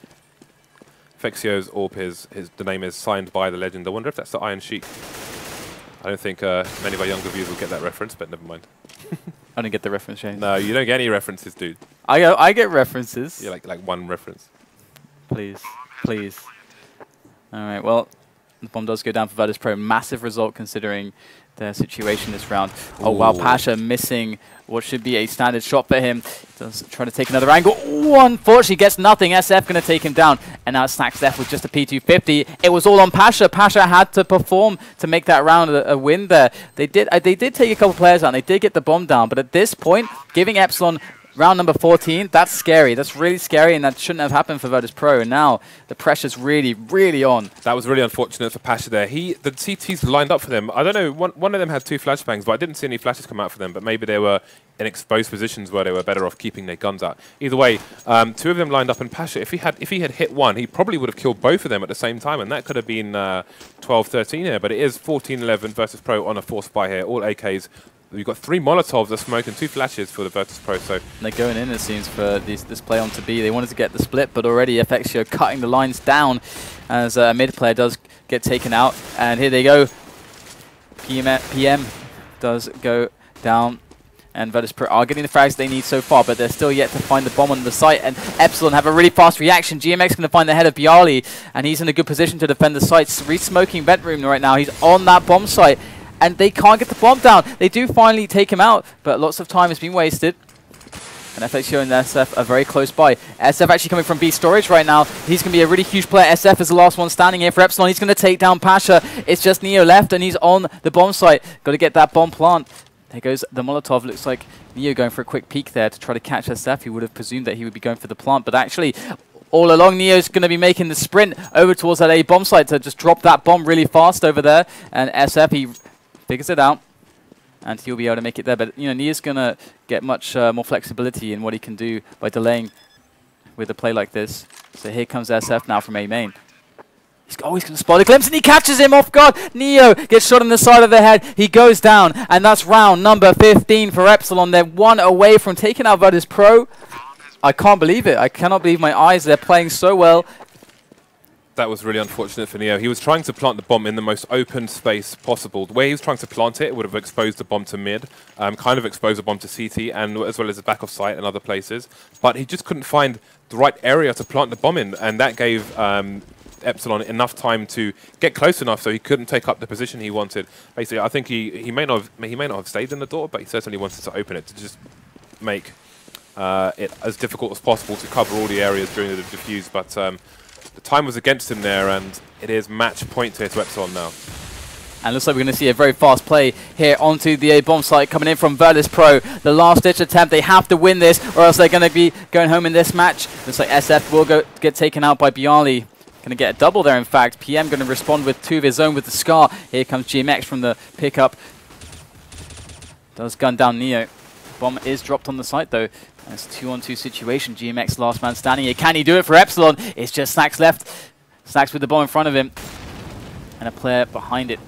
FXO's AWP the name is signed by the legend. I wonder if that's the Iron Sheik. I don't think many of our younger viewers will get that reference, but never mind. I didn't get the reference, James. No, you don't get any references, dude. I get references. Yeah, like one reference. Please, please. All right, well, the bomb does go down for Virtus.pro. Massive result considering their situation this round. Oh, wow, Pasha missing what should be a standard shot for him. Does try to take another angle. Ooh, unfortunately, gets nothing. SF going to take him down. And now Snacks left with just a P250. It was all on Pasha. Pasha had to perform to make that round a win there. They did take a couple players out, and they did get the bomb down. But at this point, giving Epsilon round number 14, that's scary. That's really scary, and that shouldn't have happened for Virtus.pro. And now the pressure's really, really on. That was really unfortunate for Pasha there. The CTs lined up for them. I don't know, one of them had 2 flashbangs, but I didn't see any flashes come out for them. But maybe they were in exposed positions where they were better off keeping their guns out. Either way, 2 of them lined up, and Pasha, if he had hit one, he probably would have killed both of them at the same time, and that could have been 12-13 here. But it is 14-11 Virtus.pro on a force buy here. All AKs. We've got 3 Molotovs, a smoke, and 2 flashes for the Virtus.pro. So they're going in, it seems, for this play on to B. They wanted to get the split, but already FXO cutting the lines down as a mid player does get taken out. And here they go. PM does go down. And Virtus.pro are getting the frags they need so far, but they're still yet to find the bomb on the site. And Epsilon have a really fast reaction. GMX going to find the head of Bialy, and he's in a good position to defend the site. Re-smoking vent room right now. He's on that bomb site. And they can't get the bomb down. They do finally take him out, but lots of time has been wasted. And FXO and SF are very close by. SF actually coming from B storage right now. He's going to be a really huge player. SF is the last one standing here for Epsilon. He's going to take down Pasha. It's just Neo left, and he's on the bomb site. Got to get that bomb plant. There goes the Molotov. Looks like Neo going for a quick peek there to try to catch SF. He would have presumed that he would be going for the plant, but actually, all along, Neo's going to be making the sprint over towards that A bomb site to just drop that bomb really fast over there. And SF, he figures it out, and he'll be able to make it there. But, you know, Nia's going to get much more flexibility in what he can do by delaying with a play like this. So here comes SF now from A main. He's always going to spot a glimpse, and he catches him off guard. Neo gets shot in the side of the head. He goes down, and that's round number 15 for Epsilon. They're 1 away from taking out Virtus.pro. I can't believe it. I cannot believe my eyes. They're playing so well. That was really unfortunate for Neo. He was trying to plant the bomb in the most open space possible. The way he was trying to plant it would have exposed the bomb to mid, kind of exposed the bomb to CT, and as well as the back of sight and other places. But he just couldn't find the right area to plant the bomb in, and that gave Epsilon enough time to get close enough so he couldn't take up the position he wanted. Basically, I think he may not have stayed in the door, but he certainly wanted to open it to just make it as difficult as possible to cover all the areas during the defuse. But the time was against him there, and it is match point here to Epsilon now. And looks like we're going to see a very fast play here onto the A bomb site coming in from Virtus.pro. The last-ditch attempt. They have to win this, or else they're going to be going home in this match. Looks like SF will get taken out by Bialy. Going to get a double there, in fact. PM going to respond with 2 of his own with the Scar. Here comes GMX from the pickup. Does gun down Neo. Bomb is dropped on the site, though. It's a 2-on-2 situation. GMX last man standing here. Can he do it for Epsilon? It's just Snacks left. Snacks with the bomb in front of him. And a player behind it.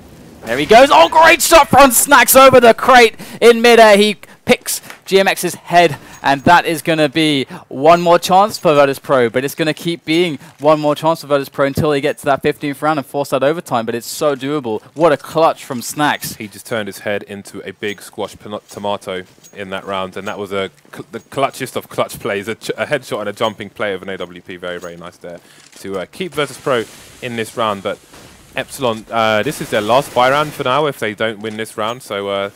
There he goes. Oh, great shot from Snacks over the crate in midair. He picks GMX's head. And that is going to be one more chance for Virtus.pro. But it's going to keep being one more chance for Virtus.pro until they get to that 15th round and force that overtime. But it's so doable. What a clutch from Snacks. He just turned his head into a big squash tomato in that round. And that was the clutchest of clutch plays. A headshot and a jumping play of an AWP. Very, very nice there to keep Virtus.pro in this round. But Epsilon, this is their last buy round for now if they don't win this round. So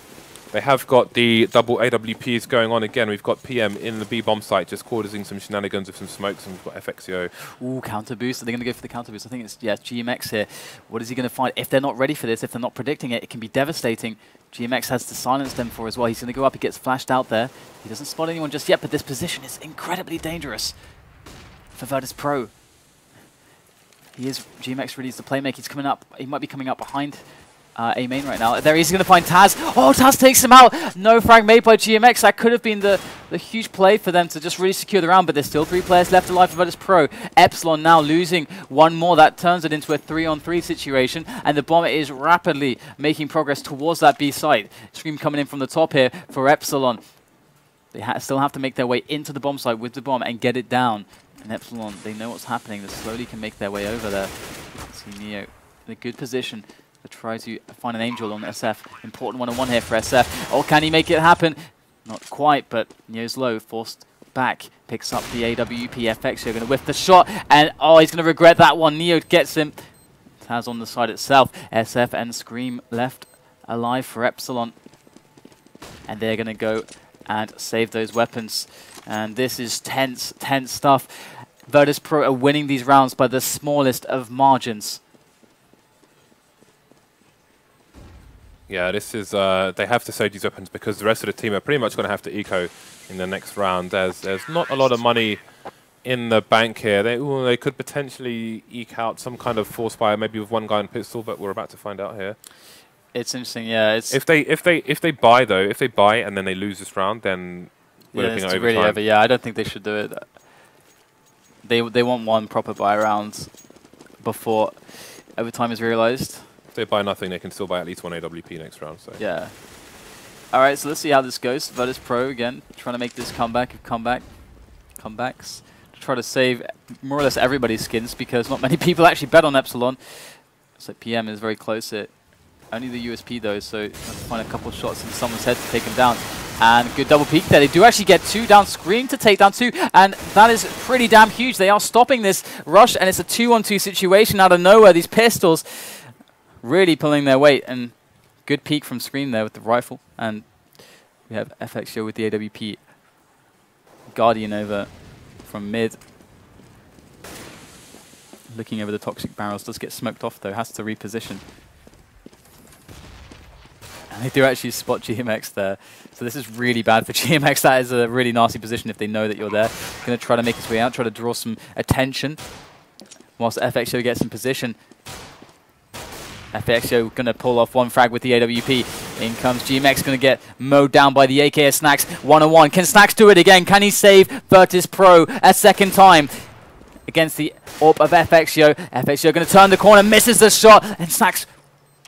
they have got the double AWPs going on again. We've got PM in the B bomb site just causing some shenanigans with some smokes, and we've got FXO. Ooh, counter boost. Are they going to go for the counter boost? I think it's, yeah, GMX here. What is he going to find? If they're not ready for this, if they're not predicting it, it can be devastating. GMX has to silence them for as well. He's going to go up. He gets flashed out there. He doesn't spot anyone just yet, but this position is incredibly dangerous for Virtus.pro. GMX really is the playmaker. He's coming up. He might be coming up behind A main right now. There he's going to find Taz. Oh, Taz takes him out. No frag made by GMX. That could have been the huge play for them to just really secure the round, but there's still 3 players left alive for Virtus.pro. Epsilon now losing one more. That turns it into a 3-on-3 situation, and the bomb is rapidly making progress towards that B site. Scream coming in from the top here for Epsilon. They still have to make their way into the bomb site with the bomb and get it down. And Epsilon, they know what's happening. They slowly can make their way over there. See Neo in a good position to try to find an angel on SF. Important 1-on-1 here for SF. Oh, can he make it happen? Not quite, but Neo's low, forced back. Picks up the AWP. FX are going to whiff the shot, and oh, he's going to regret that one. Neo gets him. Taz on the side itself. SF and Scream left alive for Epsilon. And they're going to go and save those weapons. And this is tense, tense stuff. Virtus.pro are winning these rounds by the smallest of margins. Yeah, this is, they have to save these weapons because the rest of the team are pretty much going to have to eco in the next round. There's not a lot of money in the bank here. They could potentially eke out some kind of force fire, maybe with one guy in pistol, but we're about to find out here. It's interesting, yeah. It's if they buy and then they lose this round, then we're looking at overtime. Really heavy. Yeah, I don't think they should do it. They want one proper buy round before overtime is realized. If they buy nothing, they can still buy at least one AWP next round. So yeah. All right, so let's see how this goes. Virtus.pro again, trying to make this comebacks to try to save more or less everybody's skins because not many people actually bet on Epsilon. So PM is very close here. Only the USP though, so have to find a couple of shots in someone's head to take him down. And good double peek there. They do actually get 2 down. Scream to take down 2, and that is pretty damn huge. They are stopping this rush, and it's a 2-on-2 situation out of nowhere. These pistols really pulling their weight, and good peek from Scream there with the rifle. And we have FX with the AWP. Guardian over from mid. Looking over the toxic barrels. Does get smoked off though. Has to reposition. And they do actually spot GMX there. So this is really bad for GMX. That is a really nasty position if they know that you're there. Going to try to make his way out. Try to draw some attention. Whilst FXO gets in position. FXO going to pull off one frag with the AWP. In comes GMX, going to get mowed down by the AKS Snacks. 1-on-1. Can Snacks do it again? Can he save Virtus.pro a second time? Against the AWP of FXO. FXO going to turn the corner, misses the shot, and Snacks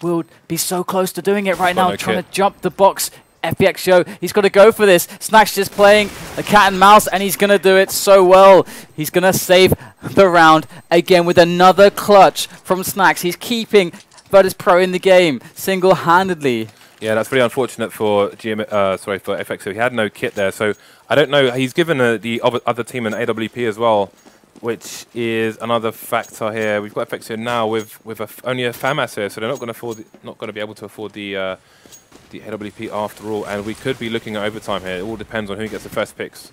will be so close to doing it right now, trying to jump the box. FXO, he's got to go for this. Snacks just playing the cat and mouse, and he's going to do it so well. He's going to save the round again with another clutch from Snacks. He's keeping Virtus.pro in the game single-handedly. Yeah, that's pretty unfortunate for for FXO. He had no kit there, so I don't know. He's given the other team an AWP as well, which is another factor here. We've got FXO now with only a FAMAS here, so they're not going to be able to afford the AWP after all, and we could be looking at overtime here. It all depends on who gets the first picks.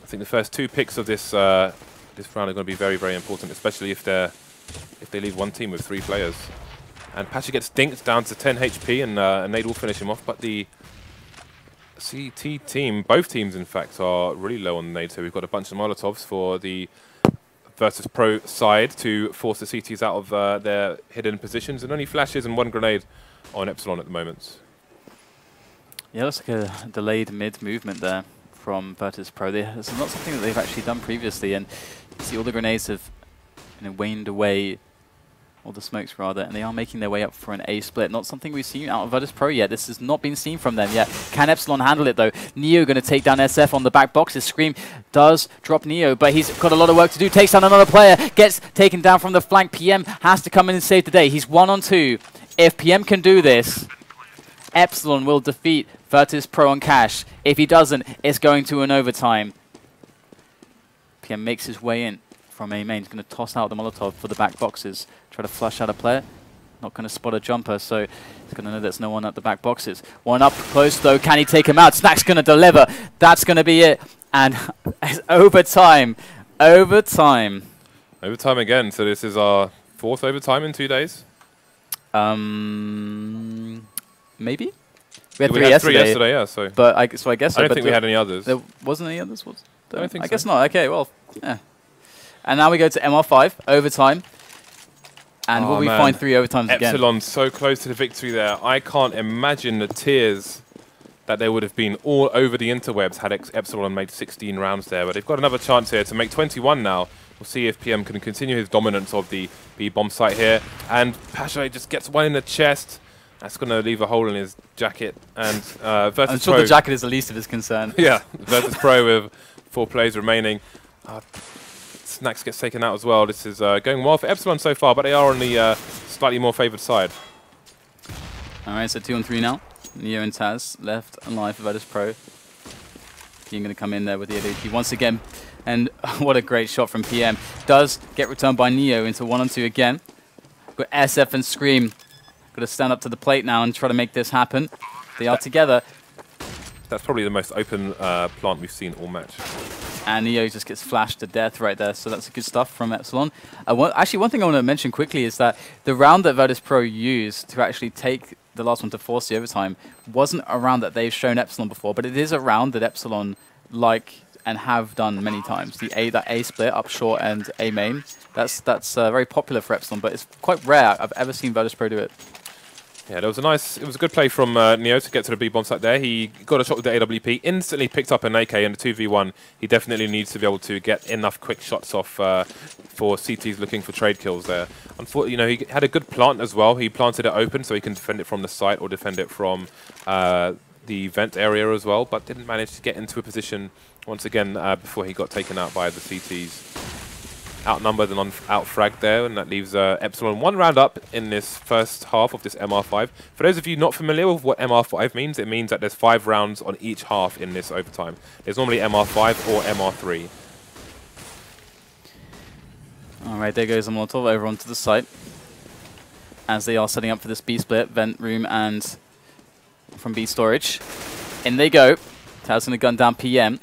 I think the first 2 picks of this this round are going to be very, very important, especially if they leave one team with 3 players. And Pacha gets dinked down to 10 HP, and Nade will finish him off. But the CT team, both teams in fact, are really low on the nade. So we've got a bunch of Molotovs for the Virtus.pro side to force the CTs out of their hidden positions, and only flashes and 1 grenade on Epsilon at the moment. Yeah, looks like a delayed mid movement there from Virtus.pro. It's not something that they've actually done previously, and you see all the grenades have waned away, or the smokes rather, and they are making their way up for an A split. Not something we've seen out of Virtus.pro yet. This has not been seen from them yet. Can Epsilon handle it though? Neo going to take down SF on the back boxes. Scream does drop Neo, but he's got a lot of work to do. Takes down another player, gets taken down from the flank. PM has to come in and save the day. He's 1-on-2. If PM can do this, Epsilon will defeat Virtus.pro on cash. If he doesn't, it's going to an overtime. PM makes his way in from A main. He's going to toss out the Molotov for the back boxes. Try to flush out a player. Not going to spot a jumper, so he's going to know there's no one at the back boxes. One up close though. Can he take him out? Snack's going to deliver. That's going to be it. And it's overtime. Overtime. Overtime again. So this is our 4th overtime in 2 days. Maybe. We had 3 yesterday. Yeah. So, but I guess. I don't think we had any others. There wasn't any others. I don't think so. I guess not. Okay. Well. Yeah. And now we go to MR5 overtime. And will we find 3 overtimes again? Epsilon so close to the victory there. I can't imagine the tears that there would have been all over the interwebs had Epsilon made 16 rounds there. But they've got another chance here to make 21 now. We'll see if PM can continue his dominance of the B bomb site here. And Pasha just gets one in the chest. That's going to leave a hole in his jacket. And Virtus.pro, I'm sure the jacket is the least of his concern. Yeah, Virtus.pro with 4 plays remaining. Snacks gets taken out as well. This is going well for Epsilon so far, but they are on the slightly more favoured side. All right, so 2 on 3 now. Neo and Taz left alive for Virtus.pro. PM going to come in there with the ADP once again. And what a great shot from PM. Does get returned by Neo into 1 on 2 again. Got SF and Scream. Got to stand up to the plate now and try to make this happen. They are together. That's probably the most open plant we've seen all match. And Neo just gets flashed to death right there, so that's good stuff from Epsilon. Actually, one thing I want to mention quickly is that the round that Virtus.pro used to actually take the last one to force the overtime wasn't a round that they've shown Epsilon before, but it is a round that Epsilon like and have done many times. That A split up short and A main. That's very popular for Epsilon, but it's quite rare I've ever seen Virtus.pro do it. Yeah, it was a good play from Neo to get to the B bomb site there. He got a shot with the AWP, instantly picked up an AK in the 2v1. He definitely needs to be able to get enough quick shots off for CTs looking for trade kills there. Unfortunately, he had a good plant as well. He planted it open so he can defend it from the site or defend it from the vent area as well, but didn't manage to get into a position once again before he got taken out by the CTs. Outnumbered and out-fragged there, and that leaves Epsilon 1 round up in this first half of this MR5. For those of you not familiar with what MR5 means, it means that there's 5 rounds on each half in this overtime. There's normally MR5 or MR3. All right, there goes the Molotov over onto the site as they are setting up for this B split, vent room and from B storage. In they go. Taz going to gun down PM.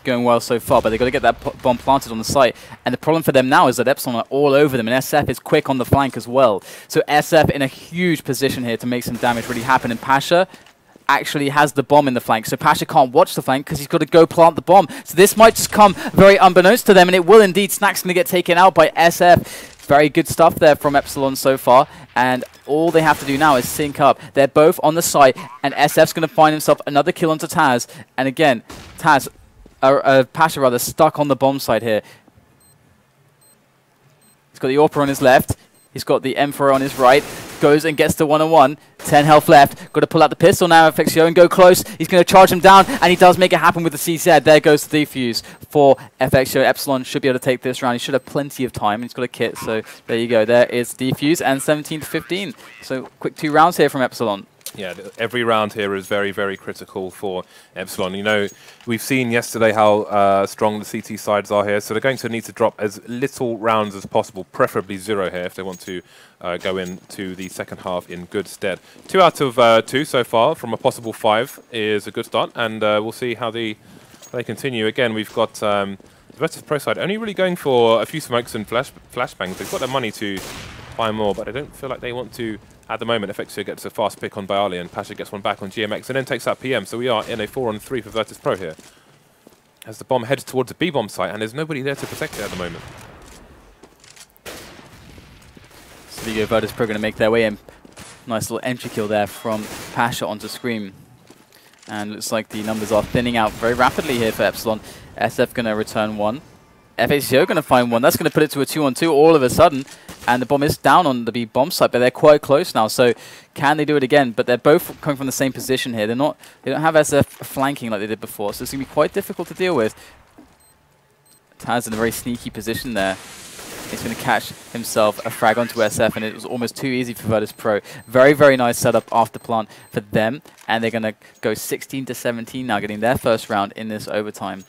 Going well so far, but they've got to get that bomb planted on the site. And the problem for them now is that Epsilon are all over them, and SF is quick on the flank as well. So SF in a huge position here to make some damage really happen. And Pasha actually has the bomb in the flank, so Pasha can't watch the flank because he's got to go plant the bomb. So this might just come very unbeknownst to them, and it will indeed. Snack's going to get taken out by SF. Very good stuff there from Epsilon so far, and all they have to do now is sync up. They're both on the site, and SF's going to find himself another kill onto Taz. And again, Pasha rather stuck on the bomb side here. He's got the AWPer on his left. He's got the M4 on his right. Goes and gets to 1-on-1. 10 health left. Got to pull out the pistol now, FXO, and go close. He's going to charge him down, and he does make it happen with the CZ. There goes the defuse for FXO. Epsilon should be able to take this round. He should have plenty of time. He's got a kit, so there you go. There is defuse, and 17-15. So quick 2 rounds here from Epsilon. Yeah, every round here is very, very critical for Epsilon. You know, we've seen yesterday how strong the CT sides are here, so they're going to need to drop as little rounds as possible, preferably 0 here if they want to go into the second half in good stead. 2 out of 2 so far from a possible 5 is a good start, and we'll see how they continue. Again, we've got the Virtus.pro side only really going for a few smokes and flashbangs. They've got the money to buy more, but I don't feel like they want to. At the moment, FXO gets a fast pick on Bialy, and Pasha gets one back on GMX, and then takes out PM. So we are in a 4-on-3 for Virtus.pro here. As the bomb heads towards the B bomb site, and there's nobody there to protect it at the moment. So there you go, Virtus.pro going to make their way in. Nice little entry kill there from Pasha onto Scream. And looks like the numbers are thinning out very rapidly here for Epsilon. SF going to return 1. FACEIT going to find 1. That's going to put it to a 2-on-2 all of a sudden. And the bomb is down on the B bomb site, but they're quite close now. So can they do it again? But they're both coming from the same position here. They don't have SF flanking like they did before, so it's going to be quite difficult to deal with. Taz in a very sneaky position there. He's going to catch himself a frag onto SF, and it was almost too easy for Virtus.pro. Very, very nice setup after plant for them. And they're going to go 16-17 now, getting their first round in this overtime.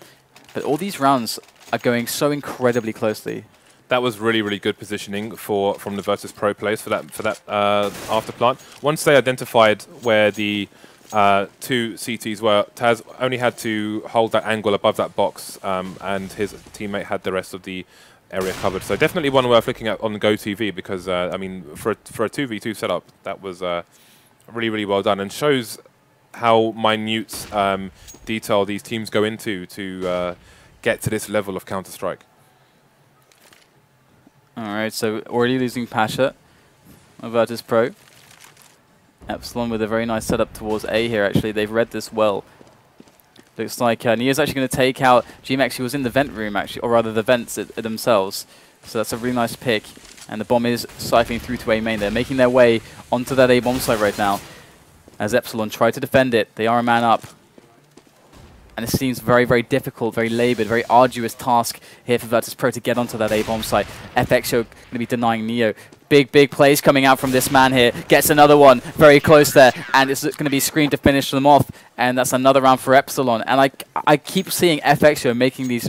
But all these rounds are going so incredibly closely. That was really, really good positioning from the Virtus.pro players for that after plant. Once they identified where the 2 CTs were, Taz only had to hold that angle above that box, and his teammate had the rest of the area covered. So definitely one worth looking at on the Go TV, because I mean, for a 2v2 setup, that was really, really well done, and shows how minute detail these teams go into to get to this level of Counter-Strike. All right, so already losing Pasha of Virtus.pro. Epsilon with a very nice setup towards A here, actually. They've read this well. Looks like Neo's actually going to take out GMX, who was in the vent room, actually, or rather the vents themselves. So that's a really nice pick. And the bomb is siphoning through to A main. They're making their way onto that A bomb site right now. As Epsilon try to defend it, they are a man up. And it seems very, very difficult, very laboured, very arduous task here for Virtus.pro to get onto that A bomb site. FXO going to be denying Neo. Big, big plays coming out from this man here. Gets another one very close there. And it's going to be Scream to finish them off. And that's another round for Epsilon. And I keep seeing FXO making these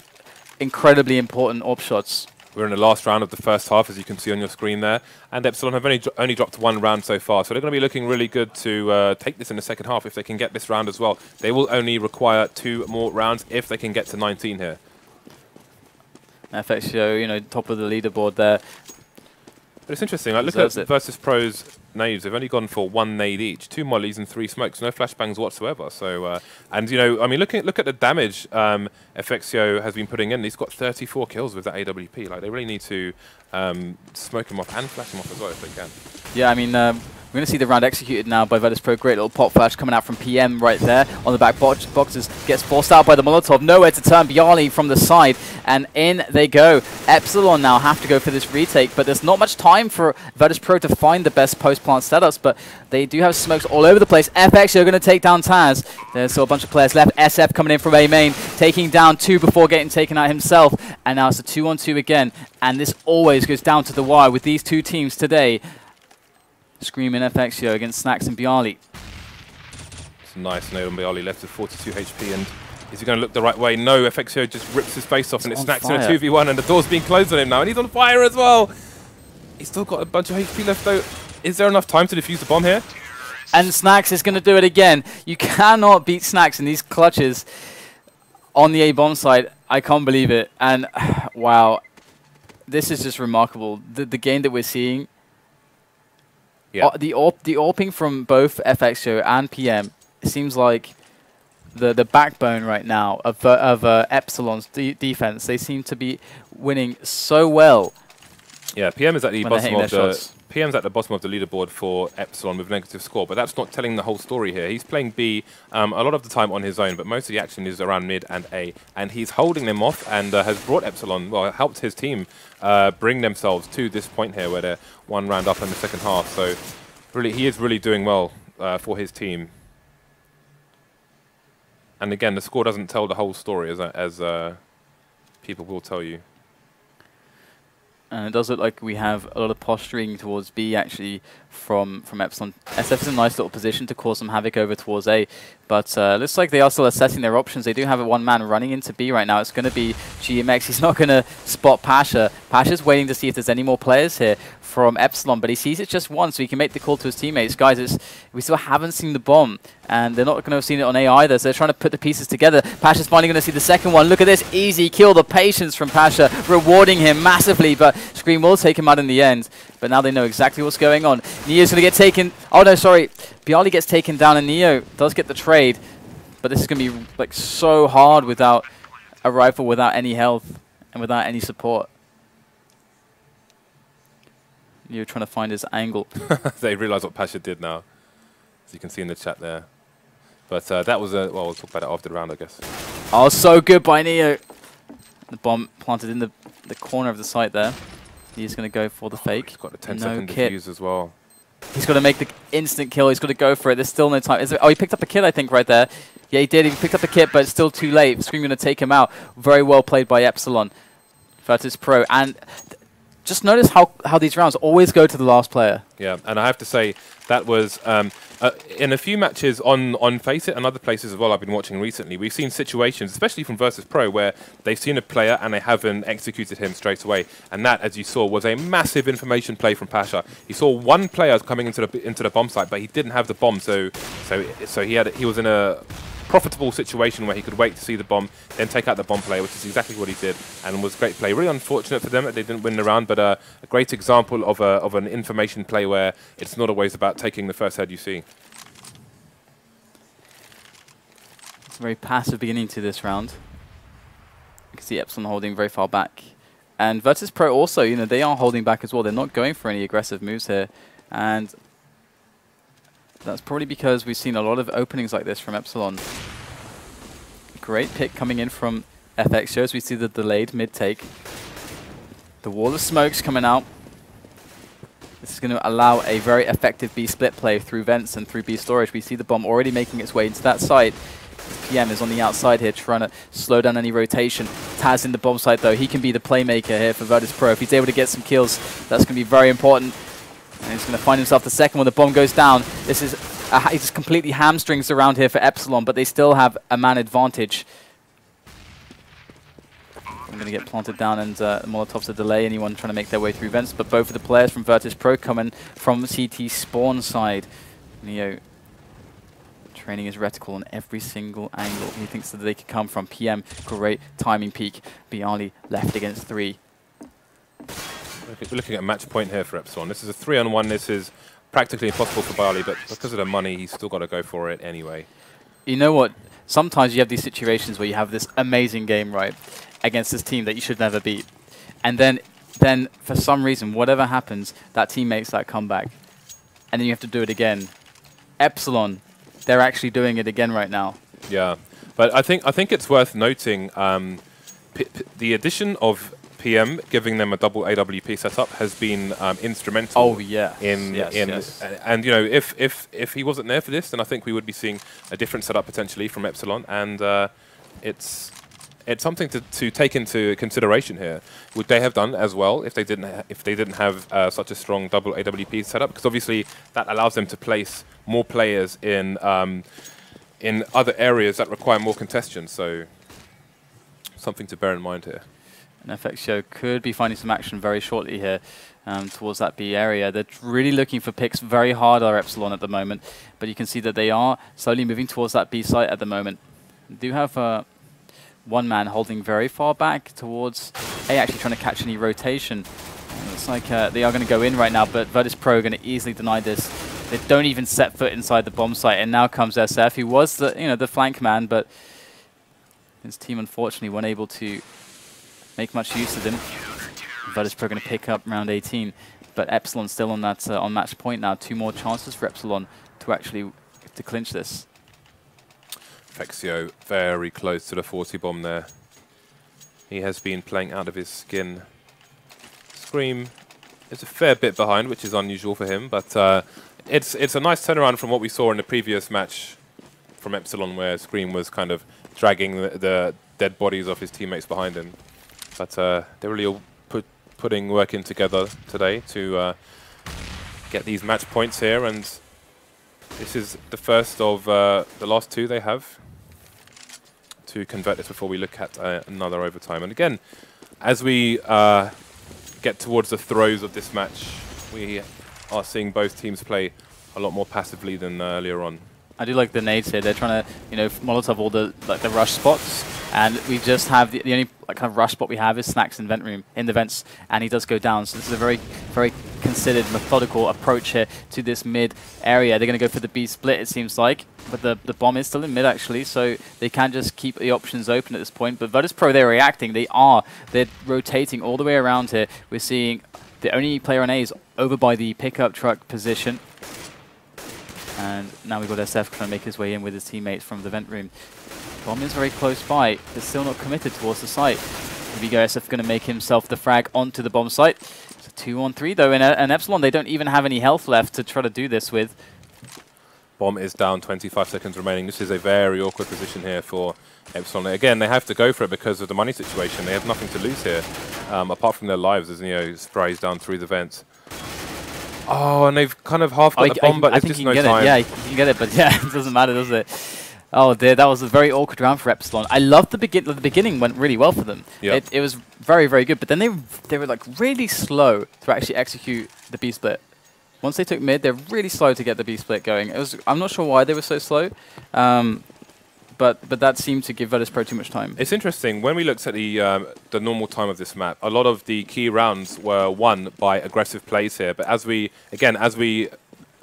incredibly important AWP shots. We're in the last round of the first half, as you can see on your screen there. And Epsilon have only dropped one round so far. So they're going to be looking really good to take this in the second half if they can get this round as well. They will only require 2 more rounds if they can get to 19 here. FXO, you know, top of the leaderboard there. But it's interesting. Like, look at Virtus.pro's nades. They've only gone for 1 nade each, 2 mollies and 3 smokes, no flashbangs whatsoever. So, and you know, I mean, look at the damage FXO has been putting in. He's got 34 kills with that AWP. Like, they really need to smoke him off and flash him off as well if they can. Yeah, I mean, we're going to see the round executed now by Virtus.pro. Great little pop flash coming out from PM right there on the back boxes. Gets forced out by the Molotov. Nowhere to turn. Bialy from the side. And in they go. Epsilon now have to go for this retake. But there's not much time for Virtus.pro to find the best post-plant setups. But they do have smokes all over the place. FX are going to take down Taz. There's still a bunch of players left. SF coming in from A main. Taking down 2 before getting taken out himself. And now it's a 2-on-2 again. And this always goes down to the wire with these 2 teams today. Screaming FXO against Snacks and Bialy. It's a nice nade on Bialy, left with 42 HP, and is he going to look the right way? No, FXO just rips his face off, and it Snacks in a 2v1, and the door's being closed on him now, and he's on fire as well! He's still got a bunch of HP left, though. Is there enough time to defuse the bomb here? And Snacks is going to do it again. You cannot beat Snacks in these clutches on the A bomb side. I can't believe it. And, wow, this is just remarkable. The game that we're seeing. Yeah. The AWPing from both FXO and PM seems like the backbone right now of Epsilon's defense. They seem to be winning so well. Yeah, PM is at the bottom of the PM's at the bottom of the leaderboard for Epsilon with negative score, but that's not telling the whole story here. He's playing B a lot of the time on his own, but most of the action is around mid and A, and he's holding them off and has brought Epsilon, well, helped his team bring themselves to this point here where they're 1 round up in the second half. So really, he is really doing well for his team. And again, the score doesn't tell the whole story, as people will tell you. And it does look like we have a lot of posturing towards B, actually, from Epsilon. SF is in a nice little position to cause some havoc over towards A, but looks like they are still assessing their options. They do have a 1-man running into B right now. It's going to be GMX. He's not going to spot Pasha. Pasha's waiting to see if there's any more players here from Epsilon, but he sees it just once, so he can make the call to his teammates. Guys, we still haven't seen the bomb, and they're not going to have seen it on A either, so they're trying to put the pieces together. Pasha's finally going to see the second one. Look at this easy kill, the patience from Pasha, rewarding him massively, but Scream will take him out in the end. But now they know exactly what's going on. Neo's going to get taken. Oh, no, sorry. Bialy gets taken down, and Neo does get the trade, but this is going to be like so hard without a rifle, without any health, and without any support. You're trying to find his angle. They realise what Pasha did now, as you can see in the chat there. But that was a... Well, we'll talk about it after the round, I guess. Oh, so good by Neo. The bomb planted in the corner of the site there. He's going to go for the fake. He's got a 10-second defuse as well. He's got to make the instant kill. He's got to go for it. There's still no time. Oh, he picked up a kit, I think, right there. Yeah, he did. He picked up a kit, but it's still too late. Scream going to take him out. Very well played by Epsilon. Virtus.pro. And just notice how these rounds always go to the last player. Yeah, and I have to say that was in a few matches on FACEIT and other places as well I've been watching recently, we've seen situations, especially from Virtus.pro, where they've seen a player and they haven't executed him straight away. And that, as you saw, was a massive information play from Pasha. He saw one player coming into the bomb site, but he didn't have the bomb, so he was in a profitable situation where he could wait to see the bomb, then take out the bomb player, which is exactly what he did, and was great play. Really unfortunate for them that they didn't win the round, but a great example of an information play where it's not always about taking the first head you see. It's a very passive beginning to this round. You can see Epsilon holding very far back And Virtus.pro also, you know, they are holding back as well. They're not going for any aggressive moves here. And that's probably because we've seen a lot of openings like this from Epsilon. Great pick coming in from FXO as we see the delayed mid-take. The wall of smoke's coming out. This is going to allow a very effective B split play through vents and through B storage. We see the bomb already making its way into that site. PM is on the outside here trying to slow down any rotation. Taz in the bomb site though, he can be the playmaker here for Virtus.pro. If he's able to get some kills, that's going to be very important. And he's going to find himself the second when the bomb goes down. This is he just completely hamstrings around here for Epsilon, but they still have a man advantage. I'm going to get planted down, and Molotovs to delay anyone trying to make their way through vents. But both of the players from Virtus.pro coming from CT spawn side. Neo training his reticle on every single angle he thinks that they could come from. PM, great timing peak. Bialy left against 3. We're looking at match point here for Epsilon. This is a 3-on-1. This is practically impossible for Bialy, but because of the money, he's still got to go for it anyway. You know what? Sometimes you have these situations where you have this amazing game, right, against this team that you should never beat. And then for some reason, whatever happens, that team makes that comeback. And then you have to do it again. Epsilon, they're actually doing it again right now. Yeah, but I think it's worth noting the addition of PM giving them a double AWP setup has been instrumental. Oh yeah. Yes. And you know, if he wasn't there for this, then I think we would be seeing a different setup potentially from Epsilon. And it's something to take into consideration here. Would they have done as well if they didn't have such a strong double AWP setup? Because obviously that allows them to place more players in other areas that require more congestion. So something to bear in mind here. And FXO could be finding some action very shortly here towards that B area. They're really looking for picks very hard, our Epsilon at the moment. But you can see that they are slowly moving towards that B site at the moment. They do have one man holding very far back towards A, actually trying to catch any rotation. And looks like they are going to go in right now, but Virtus.pro are going to easily deny this. They don't even set foot inside the bomb site, and now comes SF, who was the flank man, but his team unfortunately weren't able to make much use of him. Virtus.pro going to pick up round 18, but Epsilon still on that on match point now. 2 more chances for Epsilon to actually clinch this. FACEIT very close to the 40 bomb there. He has been playing out of his skin. Scream is a fair bit behind, which is unusual for him, but it's a nice turnaround from what we saw in the previous match from Epsilon, where Scream was kind of dragging the dead bodies of his teammates behind him. But they're really all putting work in together today to get these match points here, and this is the first of the last 2 they have to convert this before we look at another overtime. And again, as we get towards the throes of this match, we are seeing both teams play a lot more passively than earlier on. I do like the nades here. They're trying to, Molotov all the rush spots, and we just have the only kind of rush spot we have is Snacks in the vents, and he does go down. So this is a very, very considered, methodical approach here to this mid area. They're going to go for the B split, it seems like, but the bomb is still in mid actually, so they can just keep the options open at this point. But Virtus.pro, they're reacting. They're rotating all the way around here. We're seeing the only player on A is over by the pickup truck position. And now we've got SF trying to make his way in with his teammates from the vent room. Bomb is very close by, but still not committed towards the site. Here we go, SF going to make himself the frag onto the bomb site. It's a 2-on-3 though, and Epsilon, they don't even have any health left to try to do this with. Bomb is down, 25 seconds remaining. This is a very awkward position here for Epsilon. Again, they have to go for it because of the money situation. They have nothing to lose here, apart from their lives as Neo sprays down through the vent. Oh, and they've kind of half got the bomb, but there's just no time. Yeah, you can get it, but yeah, it doesn't matter, does it? Oh dear, that was a very awkward round for Epsilon. I loved the beginning went really well for them. Yep. It was very, very good, but then they were like really slow to actually execute the B split. Once they took mid, they're really slow to get the B split going. I'm not sure why they were so slow, but that seemed to give Virtus.pro too much time. It's interesting, when we looked at the normal time of this map, a lot of the key rounds were won by aggressive plays here, but as we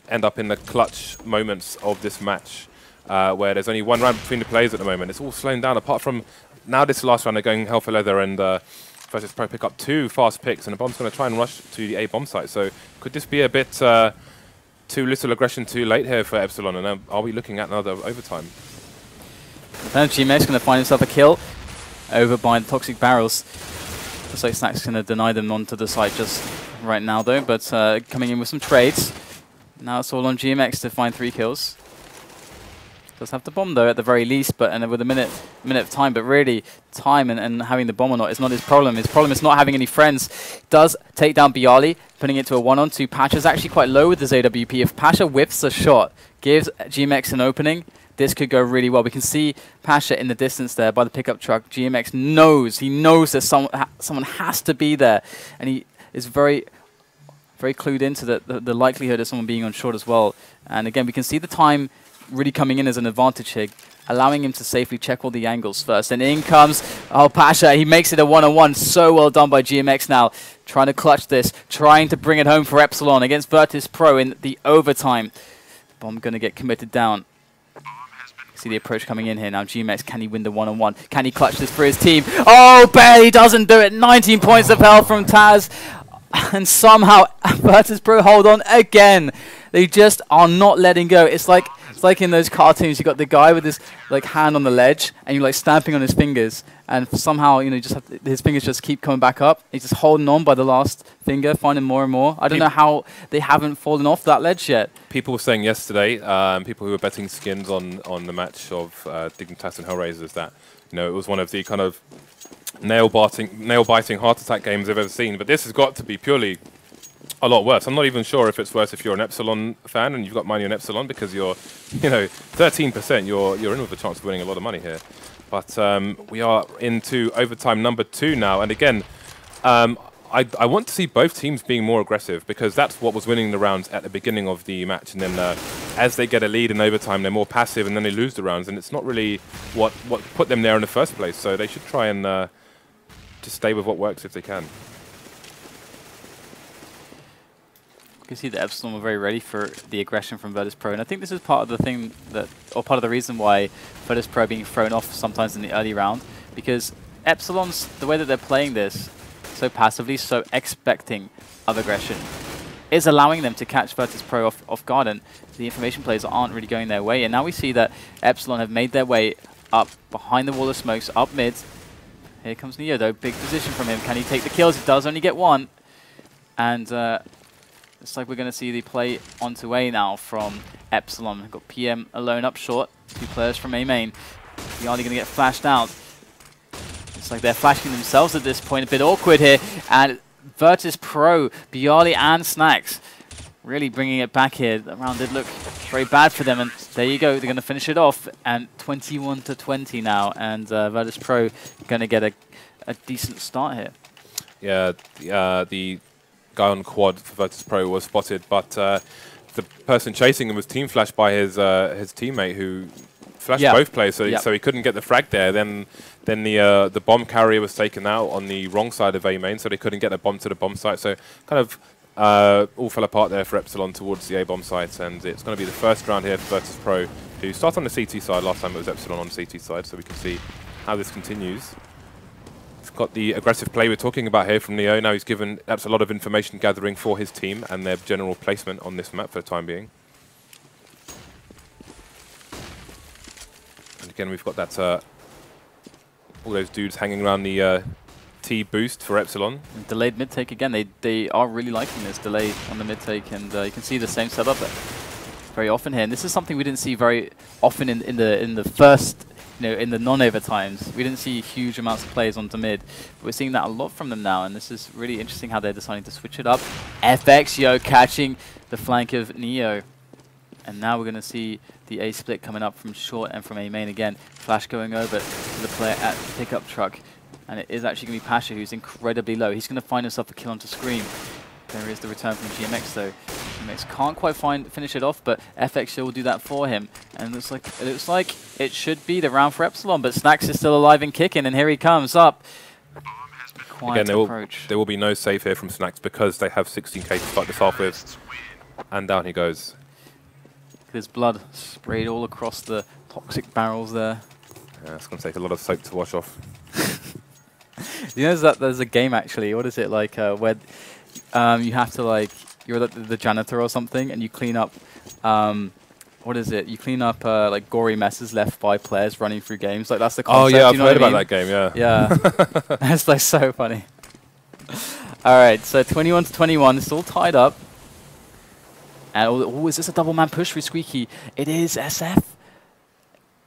end up in the clutch moments of this match, where there's only 1 round between the players at the moment, it's all slowing down, apart from now this last round they're going hell for leather, and Virtus.pro pick up 2 fast picks, and the bomb's going to try and rush to the A bomb site. So could this be a bit too little aggression too late here for Epsilon? And are we looking at another overtime? GMX going to find himself a kill over by the toxic barrels. Looks like Snack's going to deny them onto the site just right now, though. But coming in with some trades. Now it's all on GMX to find 3 kills. Does have the bomb though at the very least, but and with a minute of time. But really, time and having the bomb or not is not his problem. His problem is not having any friends. Does take down Bialy, putting it to a 1-on-2. Pasha's actually quite low with his AWP. If Pasha whiffs a shot, gives GMX an opening, this could go really well. We can see Pasha in the distance there by the pickup truck. GMX knows, he knows that someone has to be there, and he is very clued into the likelihood of someone being on short as well. And again, we can see the time really coming in as an advantage here, allowing him to safely check all the angles first. And in comes, Pasha, he makes it a 1-on-1. So well done by GMX now, trying to clutch this, trying to bring it home for Epsilon against Virtus.pro in the overtime. Bomb going to get committed down. See the approach coming in here now. GMX, can he win the 1-on-1? Can he clutch this for his team? Oh, barely doesn't do it. 19 points of health from Taz. And somehow Virtus.pro hold on again. They just are not letting go. It's like in those cartoons, you got the guy with his like hand on the ledge, and you're like stamping on his fingers, and somehow just have his fingers just keep coming back up. He's just holding on by the last finger, finding more and more. I don't know how they haven't fallen off that ledge yet. People were saying yesterday, people who were betting skins on the match of Dignitas and Hellraisers, that it was one of the kind of nail-biting heart attack games I've ever seen. But this has got to be purely a lot worse. I'm not even sure if it's worse if you're an Epsilon fan and you've got money on Epsilon, because you're, 13%. You're in with a chance of winning a lot of money here. But we are into overtime number 2 now, and again, I want to see both teams being more aggressive, because that's what was winning the rounds at the beginning of the match. And then as they get a lead in overtime, they're more passive, and then they lose the rounds, and it's not really what put them there in the first place. So they should try and just stay with what works if they can. You can see that Epsilon were very ready for the aggression from Virtus.pro, and I think this is part of the thing part of the reason why Virtus.pro are being thrown off sometimes in the early round, because Epsilon's, the way that they're playing this so passively, so expecting of aggression, is allowing them to catch Virtus.pro off guard, and the information plays aren't really going their way. And now we see that Epsilon have made their way up behind the wall of smokes, up mid. Here comes Neo though, big position from him. Can he take the kills? He does only get 1. And it's like we're going to see the play onto A now from Epsilon. We've got PM alone up short. 2 players from A main. Bialy going to get flashed out. It's like they're flashing themselves at this point. A bit awkward here. And Virtus.pro, Bialy and Snacks really bringing it back here. The round did look very bad for them. And there you go. They're going to finish it off. And 21-20 now. And Virtus.pro going to get a decent start here. Yeah, the guy on quad for Virtus.pro was spotted, but the person chasing him was team flashed by his teammate, who flashed both players, so he couldn't get the frag there. Then the bomb carrier was taken out on the wrong side of A main, so they couldn't get a bomb to the bomb site. So kind of all fell apart there for Epsilon towards the A bomb site, and it's going to be the first round here for Virtus.pro, who start on the CT side. Last time it was Epsilon on the CT side, so we can see how this continues. Got the aggressive play we're talking about here from Neo. Now he's given that's a lot of information gathering for his team and their general placement on this map for the time being. And again, we've got that all those dudes hanging around the T boost for Epsilon. And delayed mid take again. They are really liking this delay on the mid take, and you can see the same setup very often here. And this is something we didn't see very often in the first. In the non-overtimes, we didn't see huge amounts of plays onto mid, but we're seeing that a lot from them now, and this is really interesting how they're deciding to switch it up. FXio catching the flank of Neo, and now we're going to see the A split coming up from short and from A main again. Flash going over to the player at the pickup truck, and it is actually going to be Pasha, who's incredibly low. He's going to find himself a kill onto Scream. There is the return from GMX though. GMX can't quite finish it off, but FXio will do that for him. And it looks like it should be the round for Epsilon, but Snacks is still alive and kicking, and here he comes up. Again, there will be no save here from Snacks because they have 16k to start this off with. And down he goes. There's blood sprayed all across the toxic barrels there. Yeah, it's going to take a lot of soap to wash off. You know that there's a game actually. What is it like? Where you have to like you're the janitor or something, and you clean up. What is it? You clean up like gory messes left by players running through games. Like that's the concept. Oh yeah, I've you know heard what I about mean? that game. Yeah. Yeah, it's like so funny. All right, so 21-21. It's all tied up. And oh, is this a double man push for Squeaky? It is SF.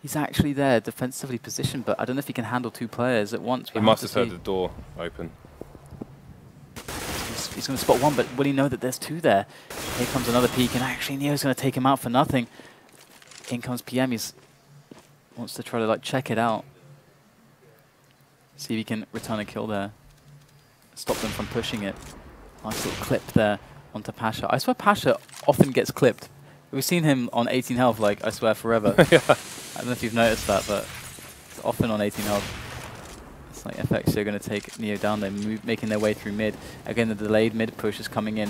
He's actually there, defensively positioned, but I don't know if he can handle 2 players at once. He must have heard the door open. He's going to spot 1, but will he know that there's 2 there? Here comes another peek, and actually Neo's going to take him out for nothing. In comes PM. He wants to try to like check it out. See if he can return a kill there. Stop them from pushing it. Nice little clip there onto Pasha. I swear Pasha often gets clipped. We've seen him on 18 health, like, I swear, forever. Yeah. I don't know if you've noticed that, but it's often on 18 health. It's like FX are going to take Neo down there, making their way through mid. Again, the delayed mid push is coming in.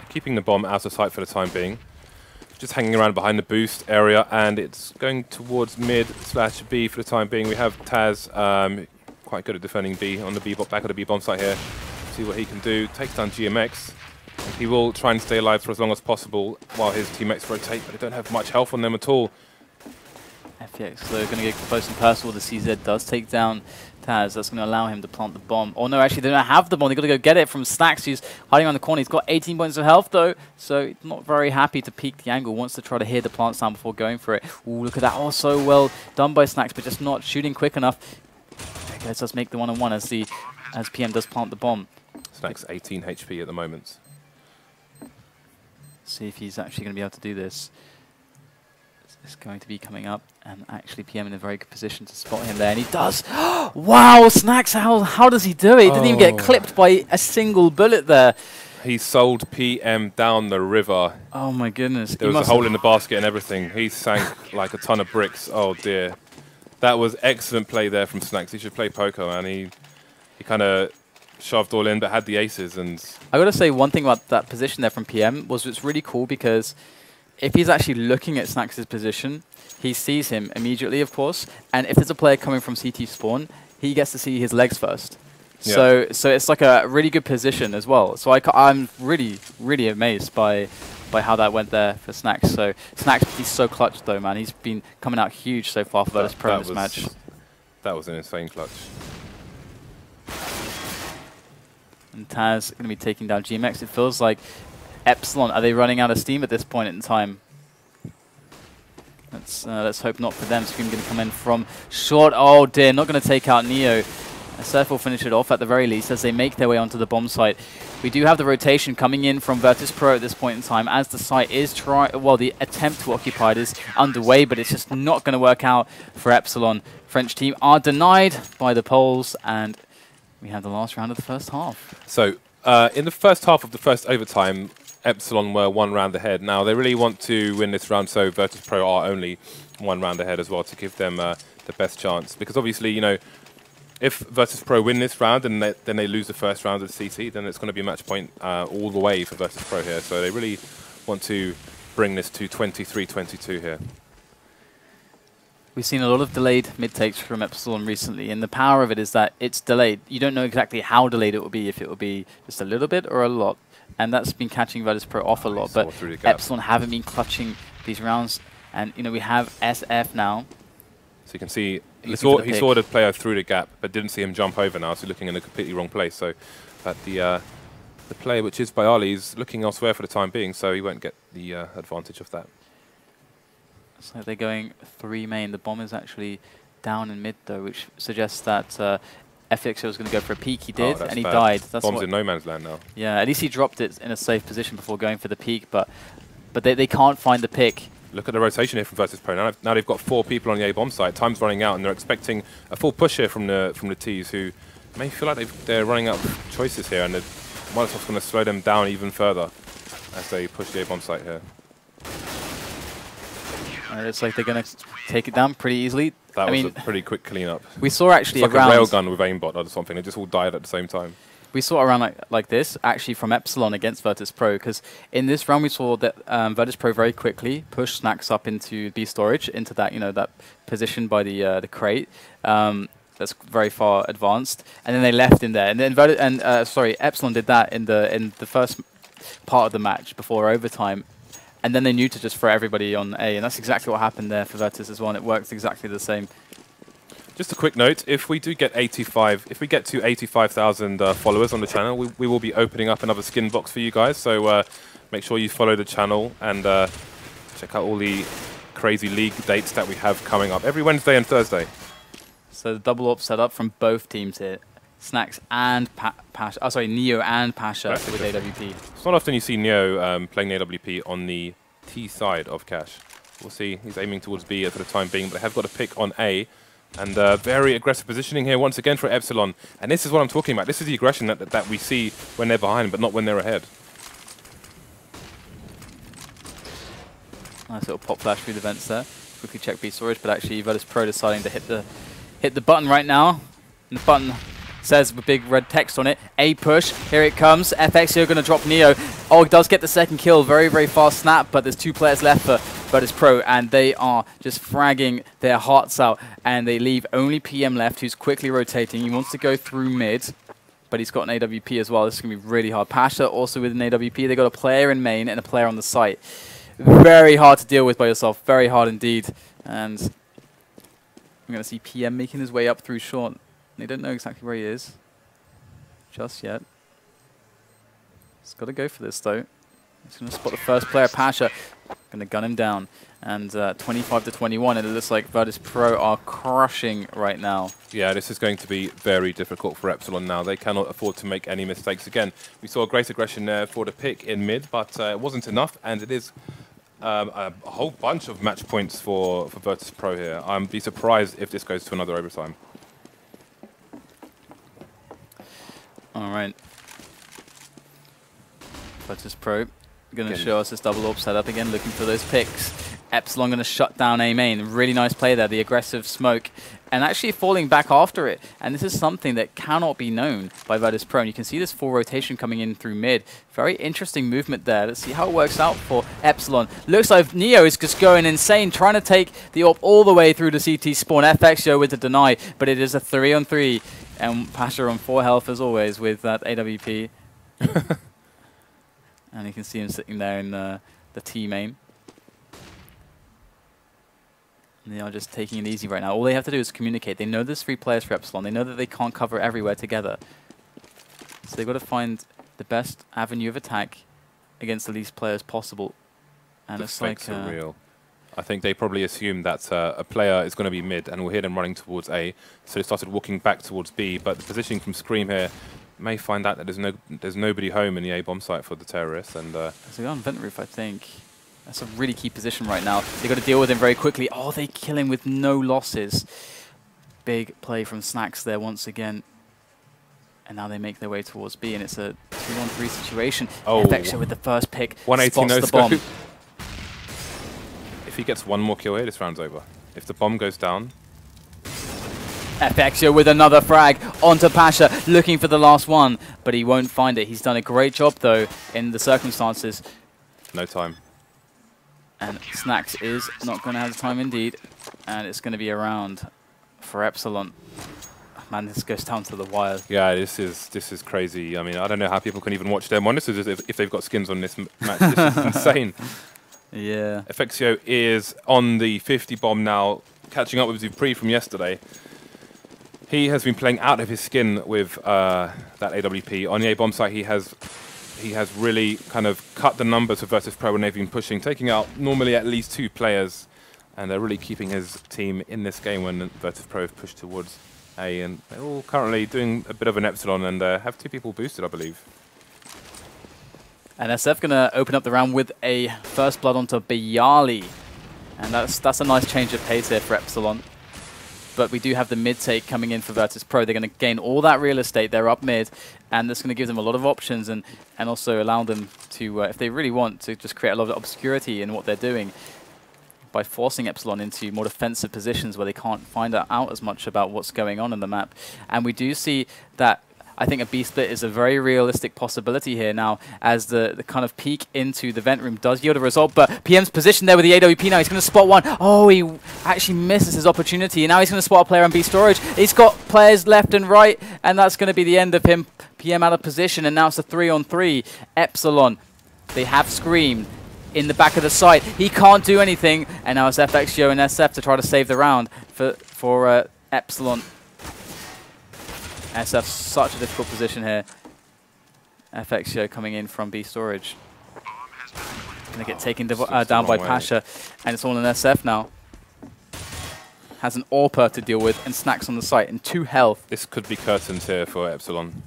Keeping the bomb out of sight for the time being. Just hanging around behind the boost area, and it's going towards mid/B for the time being. We have Taz, quite good at defending B on the B back of the B bomb site here. See what he can do. Takes down GMX. And he will try and stay alive for as long as possible while his teammates rotate, but they don't have much health on them at all. FX, so they're going to get close and personal. The CZ does take down Taz. That's going to allow him to plant the bomb. Oh no, actually they don't have the bomb. They've got to go get it from Snacks, who's hiding around the corner. He's got 18 points of health though, so he's not very happy to peek the angle. Wants to try to hear the plant sound before going for it. Ooh, look at that. Oh, so well done by Snacks, but just not shooting quick enough. Let's us make the 1-on-1 as PM does plant the bomb. Snacks 18 HP at the moment. See if he's actually going to be able to do this. It's going to be coming up, and actually PM in a very good position to spot him there, and he does. Wow, Snacks, how does he do it? He didn't even get clipped by a single bullet there. He sold PM down the river. Oh my goodness. There was a hole in the basket and everything. He sank like a ton of bricks. Oh dear. That was excellent play there from Snacks. He should play poker, and he kind of shoved all in, but had the aces. And I got to say one thing about that position there from PM was it's really cool because if he's actually looking at Snacks' position, he sees him immediately, of course. And if there's a player coming from CT spawn, he gets to see his legs first. Yeah. So it's like a really good position as well. So I'm really, really amazed by how that went there for Snacks. So Snacks, he's so clutch though, man. He's been coming out huge so far for Virtus.pro in this match. That was an insane clutch. And Taz going to be taking down GMX. It feels like Epsilon, are they running out of steam at this point in time? Let's hope not for them. Scream going to come in from short. Oh dear, not going to take out Neo. Surf will finish it off at the very least as they make their way onto the bomb site. We do have the rotation coming in from Virtus.pro at this point in time as the site is the attempt to occupy it is underway, but it's just not going to work out for Epsilon. French team are denied by the Poles, and we have the last round of the first half. So in the first half of the first overtime, Epsilon were 1 round ahead. Now they really want to win this round, so Virtus.pro are only 1 round ahead as well to give them the best chance. Because obviously, you know, if Virtus.pro win this round and then they lose the first round of the CT, then it's going to be match point all the way for Virtus.pro here. So they really want to bring this to 23-22 here. We've seen a lot of delayed mid-takes from Epsilon recently, and the power of it is that it's delayed. You don't know exactly how delayed it will be, if it will be just a little bit or a lot. And that's been catching Virtus.pro off a lot, but Epsilon haven't been clutching these rounds. And, you know, we have SF now. So you can see he saw the player through the gap, but didn't see him jump over now, so looking in a completely wrong place. So that the player, which is Bayali, is looking elsewhere for the time being, so he won't get the advantage of that. So they're going 3 main. The bomb is actually down in mid, though, which suggests that FX was going to go for a peek. He did, and he died. That's Bomb's in no man's land now. Yeah, at least he dropped it in a safe position before going for the peek, but they can't find the pick. Look at the rotation here from Virtus.pro. Now they've got 4 people on the A bomb site. Time's running out, and they're expecting a full push here from the T's, who may feel like they're running out of choices here, and the Molotov's going to slow them down even further as they push the A bomb site here. It's like they're going to take it down pretty easily. That was a pretty quick cleanup. We saw actually it's like a railgun with aimbot or something. They just all died at the same time. We saw a round like this actually from Epsilon against Virtus.pro, because in this round we saw that Virtus.pro very quickly pushed Snacks up into B storage, into that that position by the crate. that's very far advanced, and then they left in there. And then Epsilon did that in the first part of the match before overtime, and then they knew to just throw everybody on A, and that's exactly what happened there for Virtus as well. And it works exactly the same. Just a quick note: if we do get if we get to 85,000 followers on the channel, we will be opening up another skin box for you guys. So make sure you follow the channel and check out all the crazy league dates that we have coming up every Wednesday and Thursday. So the double AWP setup from both teams here: Snacks and Pasha. Oh, sorry, Neo and Pasha with AWP. It's not often you see Neo playing the AWP on the T side of Cash. We'll see. He's aiming towards B for the time being, but they have got a pick on A. And very aggressive positioning here once again for Epsilon. And this is what I'm talking about. This is the aggression that we see when they're behind, but not when they're ahead. Nice little pop flash through the vents there. Quickly check B storage, but actually Virtus.pro deciding to hit the button right now. And the button says with big red text on it, A push, here it comes. FACEIT going to drop Neo. Og does get the second kill, very, very fast snap, but there's 2 players left for Virtus.pro, and they are just fragging their hearts out, and they leave only PM left, who's quickly rotating. He wants to go through mid, but he's got an AWP as well. This is going to be really hard. Pasha also with an AWP. They got a player in main and a player on the site. Very hard to deal with by yourself, very hard indeed. And I'm going to see PM making his way up through short. They don't know exactly where he is just yet. He's got to go for this though. He's going to spot the first player, Pasha. Going to gun him down. And 25 to 21, and it looks like Virtus.pro are crushing right now. Yeah, this is going to be very difficult for Epsilon now. They cannot afford to make any mistakes again. We saw great aggression there for the pick in mid, but it wasn't enough, and it is a whole bunch of match points for Virtus.pro here. I'd be surprised if this goes to another overtime. All right. Virtus.pro going to show us this double AWP setup again, looking for those picks. Epsilon going to shut down A main. Really nice play there, the aggressive smoke, and actually falling back after it. And this is something that cannot be known by Virtus.pro. And you can see this full rotation coming in through mid. Very interesting movement there. Let's see how it works out for Epsilon. Looks like Neo is just going insane, trying to take the AWP all the way through the CT spawn. FACEIT with the deny, but it is a 3-on-3. And Pasha on 4 health as always with that AWP. And you can see him sitting there in the T main. And they are just taking it easy right now. All they have to do is communicate. They know there's 3 players for Epsilon. They know that they can't cover everywhere together. So they've got to find the best avenue of attack against the least players possible. And it's like surreal. I think they probably assumed that a player is going to be mid, and we'll hear them running towards A. So they started walking back towards B. But the positioning from Scream here may find out that there's nobody home in the A bomb site for the terrorists. And so on vent roof, I think. That's a really key position right now. They've got to deal with him very quickly. Oh, they kill him with no losses. Big play from Snacks there once again. And now they make their way towards B, and it's a 2-on-3 situation. Oh. FACEIT with the first pick. 180 no the bomb. If he gets one more kill here, this round's over. If the bomb goes down. FACEIT with another frag onto Pasha, looking for the last one, but he won't find it. He's done a great job, though, in the circumstances. No time. And Snacks is not going to have the time indeed. And it's going to be a round for Epsilon. Man, this goes down to the wire. Yeah, this is crazy. I mean, I don't know how people can even watch their monitors if they've got skins on this match. This is insane. Yeah. FACEIT is on the 50 bomb now, catching up with Dupree from yesterday. He has been playing out of his skin with that AWP. On the A bomb site, he has really kind of cut the numbers of Virtus.pro when they've been pushing, taking out normally at least 2 players, and they're really keeping his team in this game when Virtus.pro have pushed towards A, and they're all currently doing a bit of an Epsilon and have 2 people boosted, I believe. And SF going to open up the round with a first blood onto Bayali, and that's a nice change of pace here for Epsilon. But we do have the mid take coming in for Virtus.pro. They're going to gain all that real estate. They're up mid, and that's going to give them a lot of options and also allow them to, if they really want, to just create a lot of obscurity in what they're doing by forcing Epsilon into more defensive positions where they can't find out as much about what's going on in the map. And we do see that I think a B split is a very realistic possibility here now, as the kind of peek into the vent room does yield a result. But PM's positioned there with the AWP now. He's going to spot one. Oh, he actually misses his opportunity. And now he's going to spot a player on B storage. He's got players left and right, and that's going to be the end of him. PM out of position, and now it's a 3-on-3. Epsilon, they have screamed in the back of the site. He can't do anything, and now it's FXGO and SF to try to save the round for Epsilon. SF, such a difficult position here. FXGO coming in from B storage. Gonna get taken down by Pasha, and it's all in SF now. Has an AWPer to deal with, and Snacks on the site, and 2 health. This could be curtains here for Epsilon.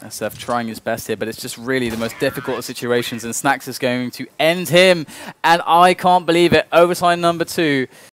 SF trying his best here, but it's just really the most difficult of situations, and Snacks is going to end him, and I can't believe it. Overtime number 2.